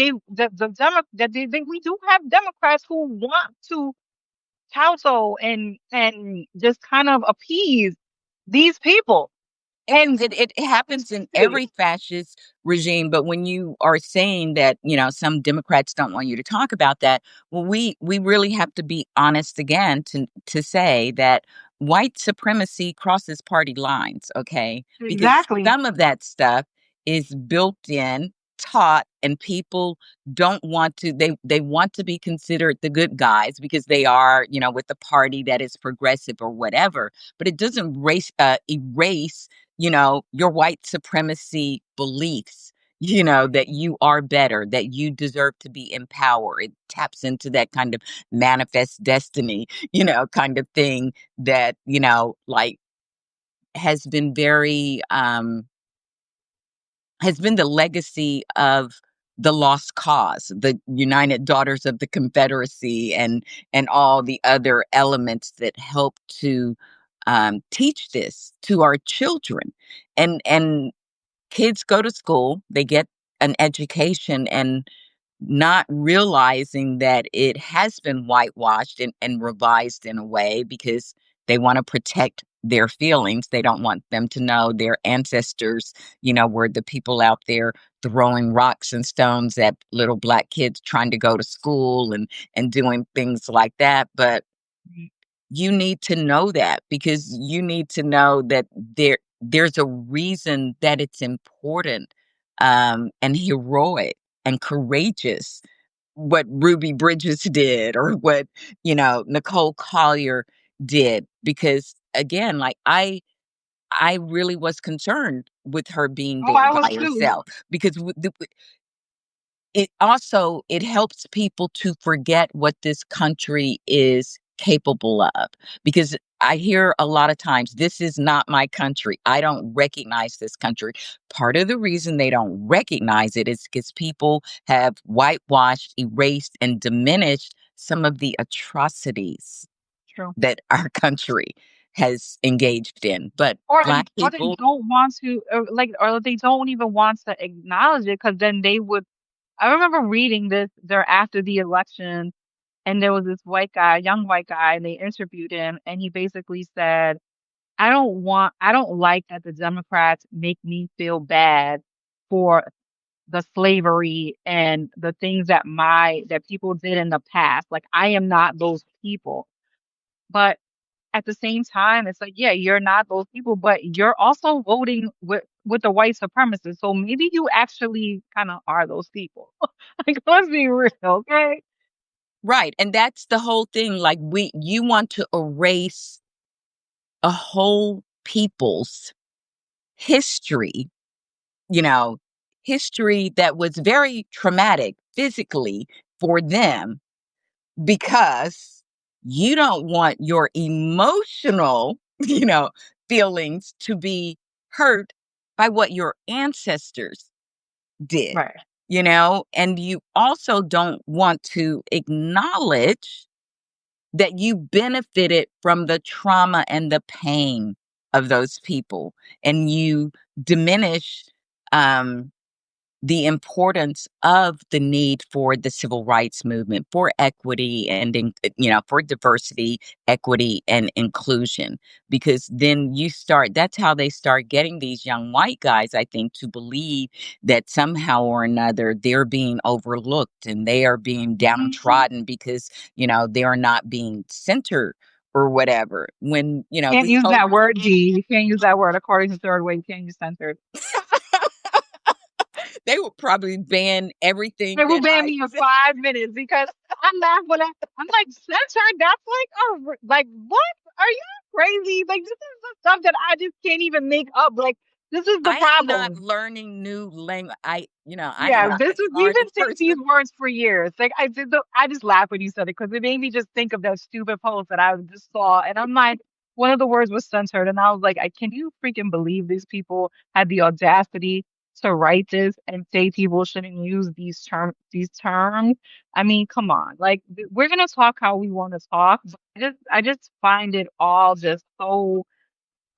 we do have Democrats who want to counsel and just kind of appease these people. And It happens in hey, every fascist regime, but when you are saying that, some Democrats don't want you to talk about that, well, we really have to be honest again to say that white supremacy crosses party lines, okay? Because exactly. some of that stuff is built in, taught, and people don't want to they want to be considered the good guys because they are, with the party that is progressive or whatever, but it doesn't erase your white supremacy beliefs, that you are better, that you deserve to be empowered. It taps into that kind of manifest destiny, kind of thing that, like has been very, has been the legacy of the lost cause, the United Daughters of the Confederacy, and all the other elements that help to teach this to our children. And kids go to school, they get an education, and not realizing that it has been whitewashed and revised in a way because they want to protect their feelings. They don't want them to know their ancestors, were the people out there throwing rocks and stones at little black kids trying to go to school and doing things like that. But you need to know that because you need to know that there's a reason that it's important, and heroic and courageous what Ruby Bridges did or what Nicole Collier did, because again, like I really was concerned with her being Oh, there I was by too. herself because it helps people to forget what this country is capable of, because I hear a lot of times, this is not my country, I don't recognize this country. Part of the reason they don't recognize it is because people have whitewashed, erased, and diminished some of the atrocities True. that our country has engaged in, but black Or they people. don't want to, or they don't even want to acknowledge it because then they would. I remember reading this there after the election, and there was this white guy, young white guy, and they interviewed him, and he basically said, I don't like that the Democrats make me feel bad for the slavery and the things that people did in the past. Like I am not those people. But at the same time, it's like, yeah, you're not those people, but you're also voting with the white supremacists. So maybe you actually kind of are those people. Like, let's be real, okay? Right, and that's the whole thing, like, you want to erase a whole people's history, you know, history that was very traumatic physically for them, because you don't want your emotional, feelings to be hurt by what your ancestors did, Right. and you also don't want to acknowledge that you benefited from the trauma and the pain of those people, and you diminish um, the importance of the need for the civil rights movement, for equity and for diversity, equity, and inclusion, because then that's how they start getting these young white guys, I think, to believe that somehow or another they're being overlooked and they are being Mhm. downtrodden because they are not being centered or whatever, when Can't this use whole that word, G. You can't use that word according to third way. You can't use censored. they will probably ban They everything will that ban I me in 5 minutes because I laugh when I'm like censored. That's like like what? Are you crazy? Like this is the stuff that I just can't even make up. Like this is the I am not problem. learning new language. I am Yeah, not a this is we've smart been saying these person. words for years. Like I just laughed when you said it because it made me just think of that stupid post that I just saw, and I'm like, one of the words was censored, and I was like, I can you freaking believe these people had the audacity to write this and say people shouldn't use these terms? I mean, come on, like we're gonna talk how we want to talk, but I just find it all just so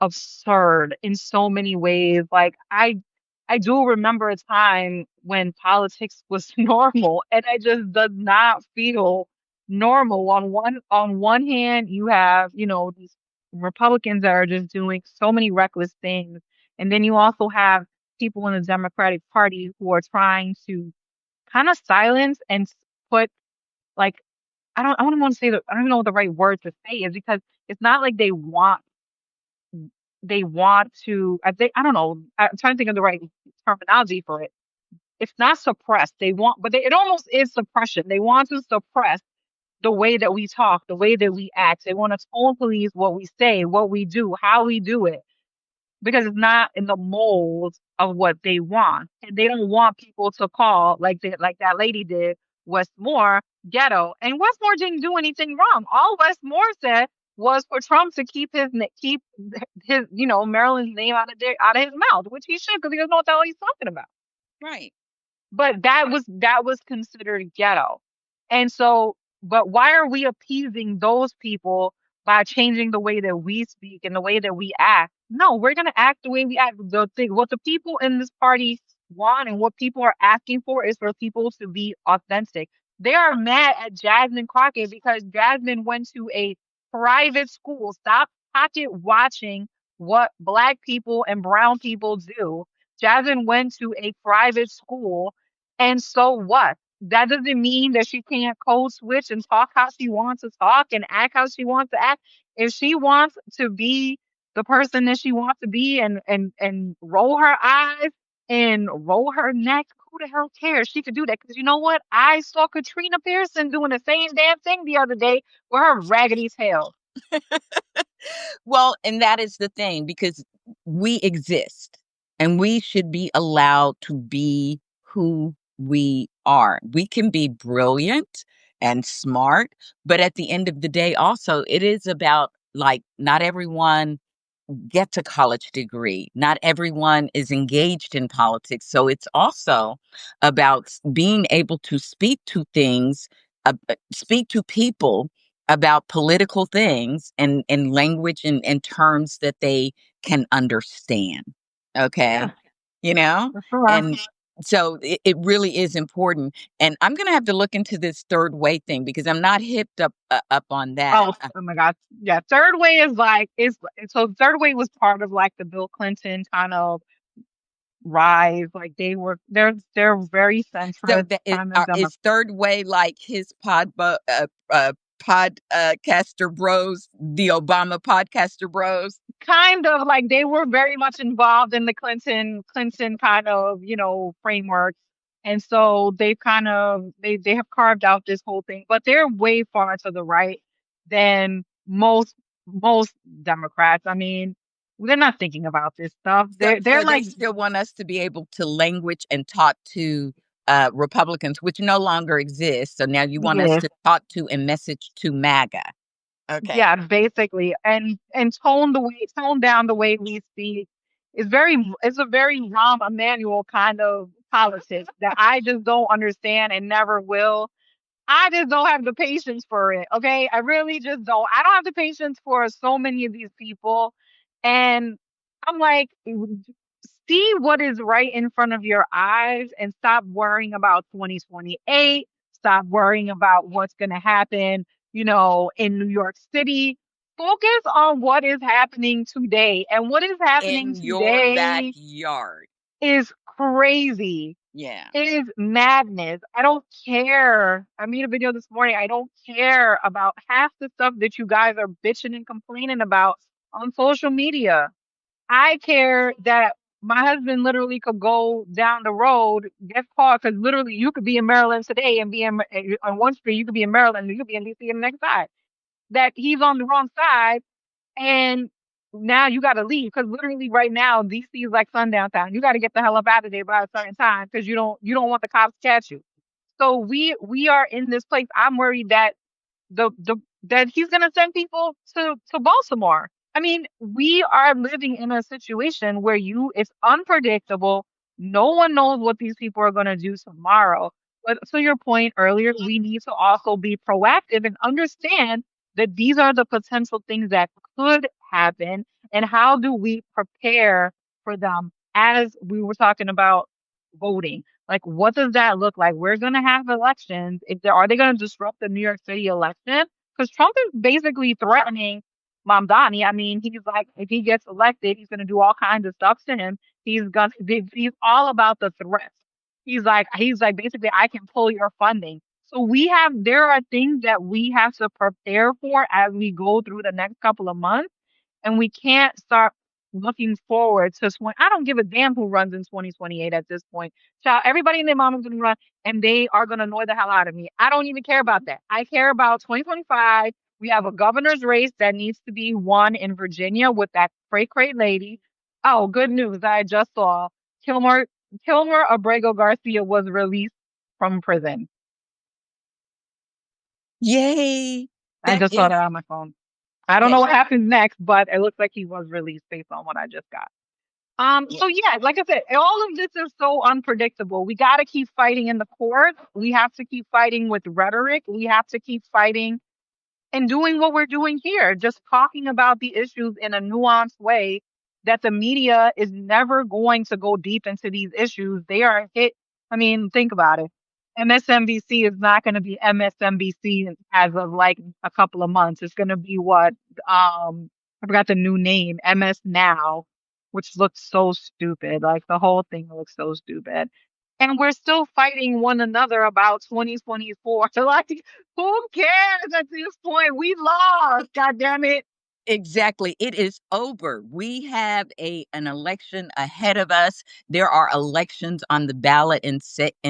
absurd in so many ways. Like I do remember a time when politics was normal, and it just does not feel normal. On one hand, you have, these Republicans that are just doing so many reckless things, and then you also have people in the Democratic Party who are trying to kind of silence and put, like, I don't want to say that, I don't even know what the right word to say is, because it's not like they want to, I don't know, I'm trying to think of the right terminology for it. It's not suppressed. They want, but it almost is suppression. They want to suppress the way that we talk, the way that we act. They want to tone police what we say, what we do, how we do it, because it's not in the mold of what they want. And they don't want people to call like that lady did Westmore ghetto. And Westmore didn't do anything wrong. All Westmore said was for Trump to keep his, Maryland's name out of his mouth, which he should, because he doesn't know what the hell he's talking about. Right. But that was considered ghetto. And so, but why are we appeasing those people by changing the way that we speak and the way that we act? No, we're gonna act the way we act. What the people in this party want and what people are asking for is for people to be authentic. They are mad at Jasmine Crockett because Jasmine went to a private school. Stop pocket watching what black people and brown people do. Jasmine went to a private school, and so what? That doesn't mean that she can't code switch and talk how she wants to talk and act how she wants to act. If she wants to be the person that she wants to be, and roll her eyes and roll her neck, who the hell cares? She could do that, because you know what? I saw Katrina Pearson doing the same damn thing the other day with her raggedy tail. Well, and that is the thing, because we exist and we should be allowed to be who we are. We can be brilliant and smart, but at the end of the day, also, it is about, like, not everyone gets a college degree. Not everyone is engaged in politics. So it's also about being able to speak to things, speak to people about political things and language and terms that they can understand. Okay. Yeah, You know? for sure. And so it really is important. And I'm going to have to look into this third way thing, because I'm not hipped up on that. Oh my God. Yeah. Third way is like, so third way was part of like the Bill Clinton kind of rise. Like they're very So centrist that kind of is Democrat. third way like his podcaster bros, the Obama podcaster bros. Kind of like they were very much involved in the Clinton kind of, framework. And so they have carved out this whole thing, but they're way far to the right than most Democrats. I mean, they're not thinking about this stuff. So They're they like, still want us to be able to language and talk to Republicans, which no longer exists. So now you want us yes, to talk to and message to MAGA. Okay. yeah, basically, and tone down the way we speak. It's a very Rahm Emanuel kind of politics that I just don't understand and never will. I just don't have the patience for it. Okay. I really just don't. I don't have the patience for so many of these people. And I'm like, see what is right in front of your eyes and stop worrying about 2028. Stop worrying about what's going to happen, in New York City. Focus on what is happening today. And what is happening In your today backyard. is crazy. Yeah. It is madness. I don't care. I made a video this morning. I don't care about half the stuff that you guys are bitching and complaining about on social media. I care that my husband literally could go down the road, get caught, because literally you could be in Maryland today and be on one street, you could be in Maryland, and you could be in DC on the next side. That he's on the wrong side, and now you got to leave, because literally right now DC is like sundown time. You got to get the hell up out of there by a certain time, because you don't want the cops to catch you. So we are in this place. I'm worried that the that he's gonna send people to Baltimore. I mean, we are living in a situation where it's unpredictable. No one knows what these people are gonna do tomorrow. But to your point earlier, we need to also be proactive and understand that these are the potential things that could happen, and how do we prepare for them as we were talking about voting, like what does that look like? We're gonna have elections. If there are they gonna disrupt the New York City election? Because Trump is basically threatening Mamdani. I mean, he's like, if he gets elected, he's gonna do all kinds of stuff to him. He's all about the threats. He's like basically I can pull your funding. So there are things that we have to prepare for as we go through the next couple of months, and we can't start looking forward to 20. I don't give a damn who runs in 2028 at this point. Child, everybody and their mom is going to run, and they are going to annoy the hell out of me. I don't even care about that. I care about 2025. We have a governor's race that needs to be won in Virginia with that cray cray lady. Oh, good news! I just saw Kilmer Kilmer Abrego Garcia was released from prison. Yay! I That just saw is that on my phone. I don't that know what happens next, but it looks like he was released based on what I just got. yeah, So yeah, like I said, all of this is so unpredictable. We got to keep fighting in the court. We have to keep fighting with rhetoric. We have to keep fighting and doing what we're doing here, just talking about the issues in a nuanced way that the media is never going to go deep into these issues. They are hit. I mean, think about it. MSNBC is not going to be MSNBC as of like a couple of months. It's going to be what, I forgot the new name, MS Now, which looks so stupid. Like the whole thing looks so stupid. And we're still fighting one another about 2024. Like, who cares at this point? We lost. God damn it. exactly. It is over. We have an election ahead of us. There are elections on the ballot in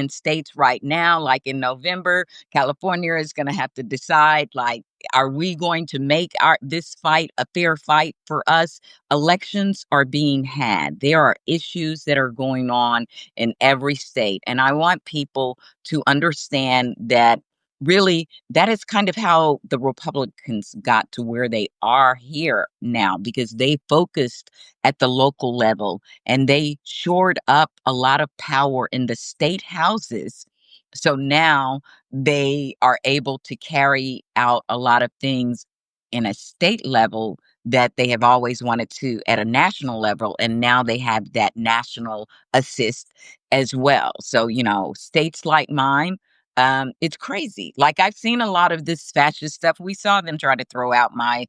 states right now, like in November. California is going to have to decide, like, are we going to make our this fight a fair fight for us? Elections are being had. There are issues that are going on in every state, and I want people to understand that really that is kind of how the Republicans got to where they are here now, because they focused at the local level and they shored up a lot of power in the state houses. So now they are able to carry out a lot of things in a state level that they have always wanted to at a national level. And now they have that national assist as well. So, states like mine, it's crazy. Like, I've seen a lot of this fascist stuff. We saw them try to throw out my,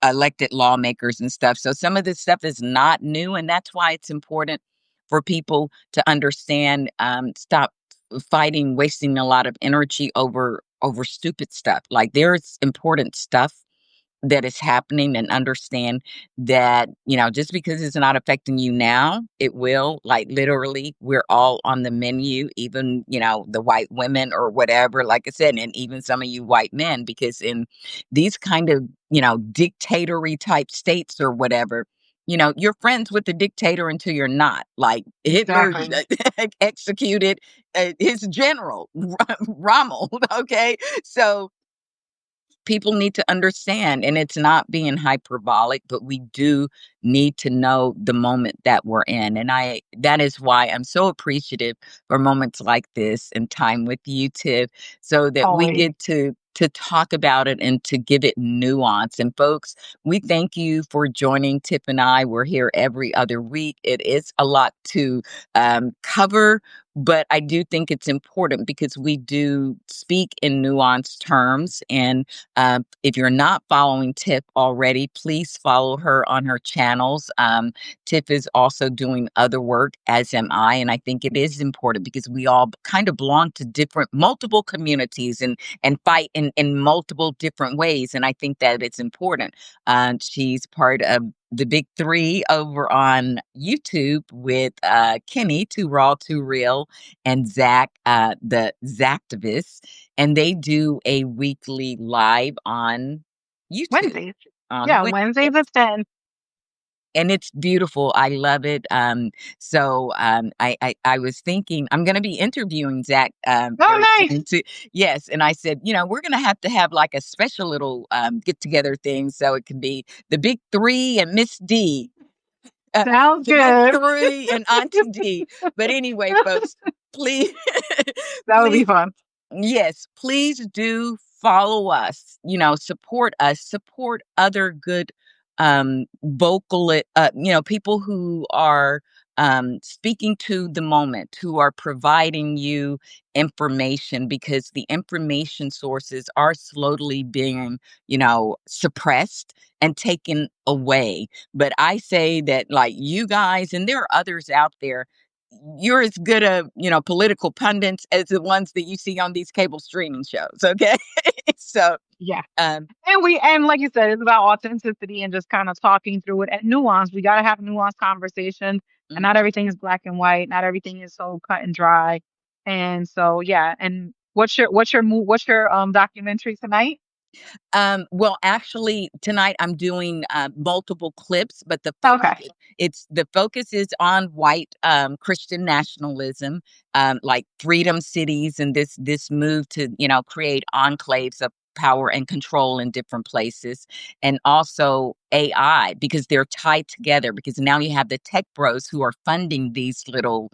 elected lawmakers and stuff. So some of this stuff is not new, and that's why it's important for people to understand. Stop fighting, wasting a lot of energy over stupid stuff. Like, there's important stuff that is happening, and understand that, just because it's not affecting you now, it will. Like, literally, we're all on the menu, even, the white women or whatever, like I said, and even some of you white men, because in these kind of, dictatory type states or whatever, you're friends with the dictator until you're not. Like, Hitler Exactly. executed his general, Rommel. Okay. So people need to understand, and it's not being hyperbolic, but we do need to know the moment that we're in. And that is why I'm so appreciative for moments like this and time with you, Tiff, so that we Always. get to talk about it and to give it nuance. And folks, we thank you for joining Tiff and I. We're here every other week. It is a lot to cover, but I do think it's important because we do speak in nuanced terms. And if you're not following Tiff already, please follow her on her channels. Tiff is also doing other work, as am I. And I think it is important because we all kind of belong to multiple communities, and fight in multiple different ways. And I think that it's important. She's part of the big three over on YouTube with Kenny, Too Raw, Too Real, and Zach, the Zactivist, and they do a weekly live on YouTube Wednesdays. on Yeah, Wednesday. Wednesdays at 10. And it's beautiful. I love it. So I was thinking I'm going to be interviewing Zach very Oh, nice. soon too. Yes, and I said, we're going to have like a special little get together thing, so it can be the big three and Miss D, uh, Sounds the big good. three and Auntie D. But anyway, folks, please, That would be please. fun. Yes, please do follow us, support us, support other good vocal, people who are speaking to the moment, who are providing you information because the information sources are slowly being, suppressed and taken away. But I say that, like, you guys, and there are others out there, you're as good a, political pundits as the ones that you see on these cable streaming shows. Okay. So, Yeah. um, And like you said, it's about authenticity and just kind of talking through it and nuance. We gotta have nuanced conversations, and not everything is black and white. Not everything is so cut and dry. And so yeah. And what's your documentary tonight? Well, actually, tonight I'm doing multiple clips, but Okay. the focus is on white Christian nationalism, like freedom cities, and this move to create enclaves of power and control in different places, and also AI because they're tied together. Because now you have the tech bros who are funding these little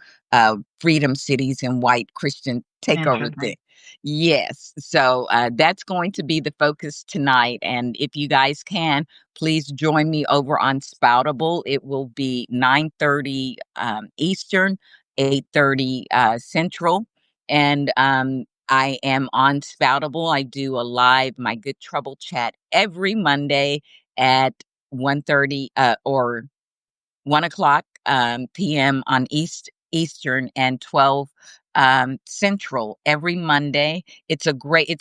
freedom cities and white Christian takeover Interesting. things. Yes. So that's going to be the focus tonight. And if you guys can, please join me over on Spoutable. It will be 9:30 Eastern, 8:30 Central. And I am on Spoutable. I do a live My Good Trouble chat every Monday at 1:30 or 1 o'clock p.m. on Eastern and 12 Central every Monday. It's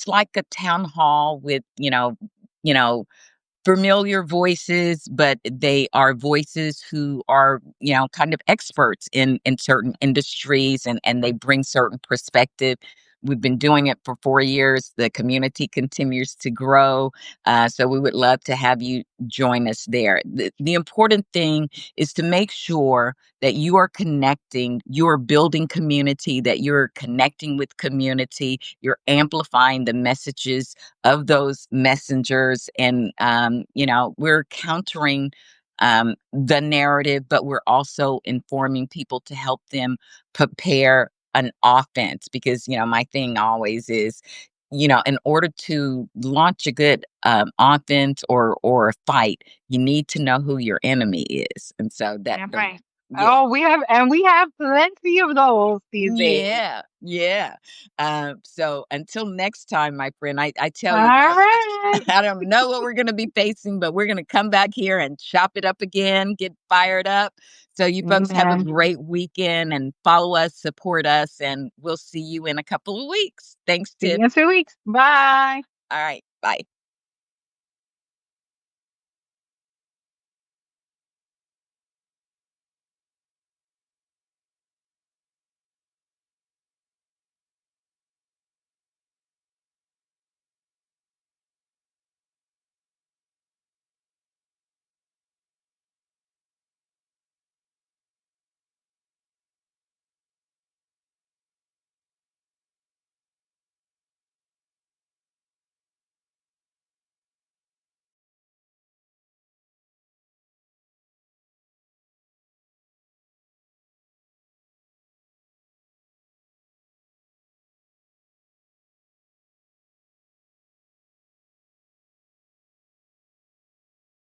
like a town hall with, you know, familiar voices, but they are voices who are, kind of experts in certain industries, and they bring certain perspective. We've been doing it for 4 years. The community continues to grow. So we would love to have you join us there. The important thing is to make sure that you are connecting, you are building community, that you're connecting with community, you're amplifying the messages of those messengers. And we're countering the narrative, but we're also informing people to help them prepare an offense. Because my thing always is, in order to launch a good offense or a fight, you need to know who your enemy is. And so that Yeah, the right. yeah. Oh, we have plenty of those these days. Yeah, yeah. So until next time, my friend, I All tell you what, right. I don't know what we're going to be facing, but we're going to come back here and chop it up again, get fired up. So you folks have a Amen. great weekend and follow us, support us, and we'll see you in a couple of weeks. Thanks, See Tiff. you in 2 weeks. Bye. All right, bye.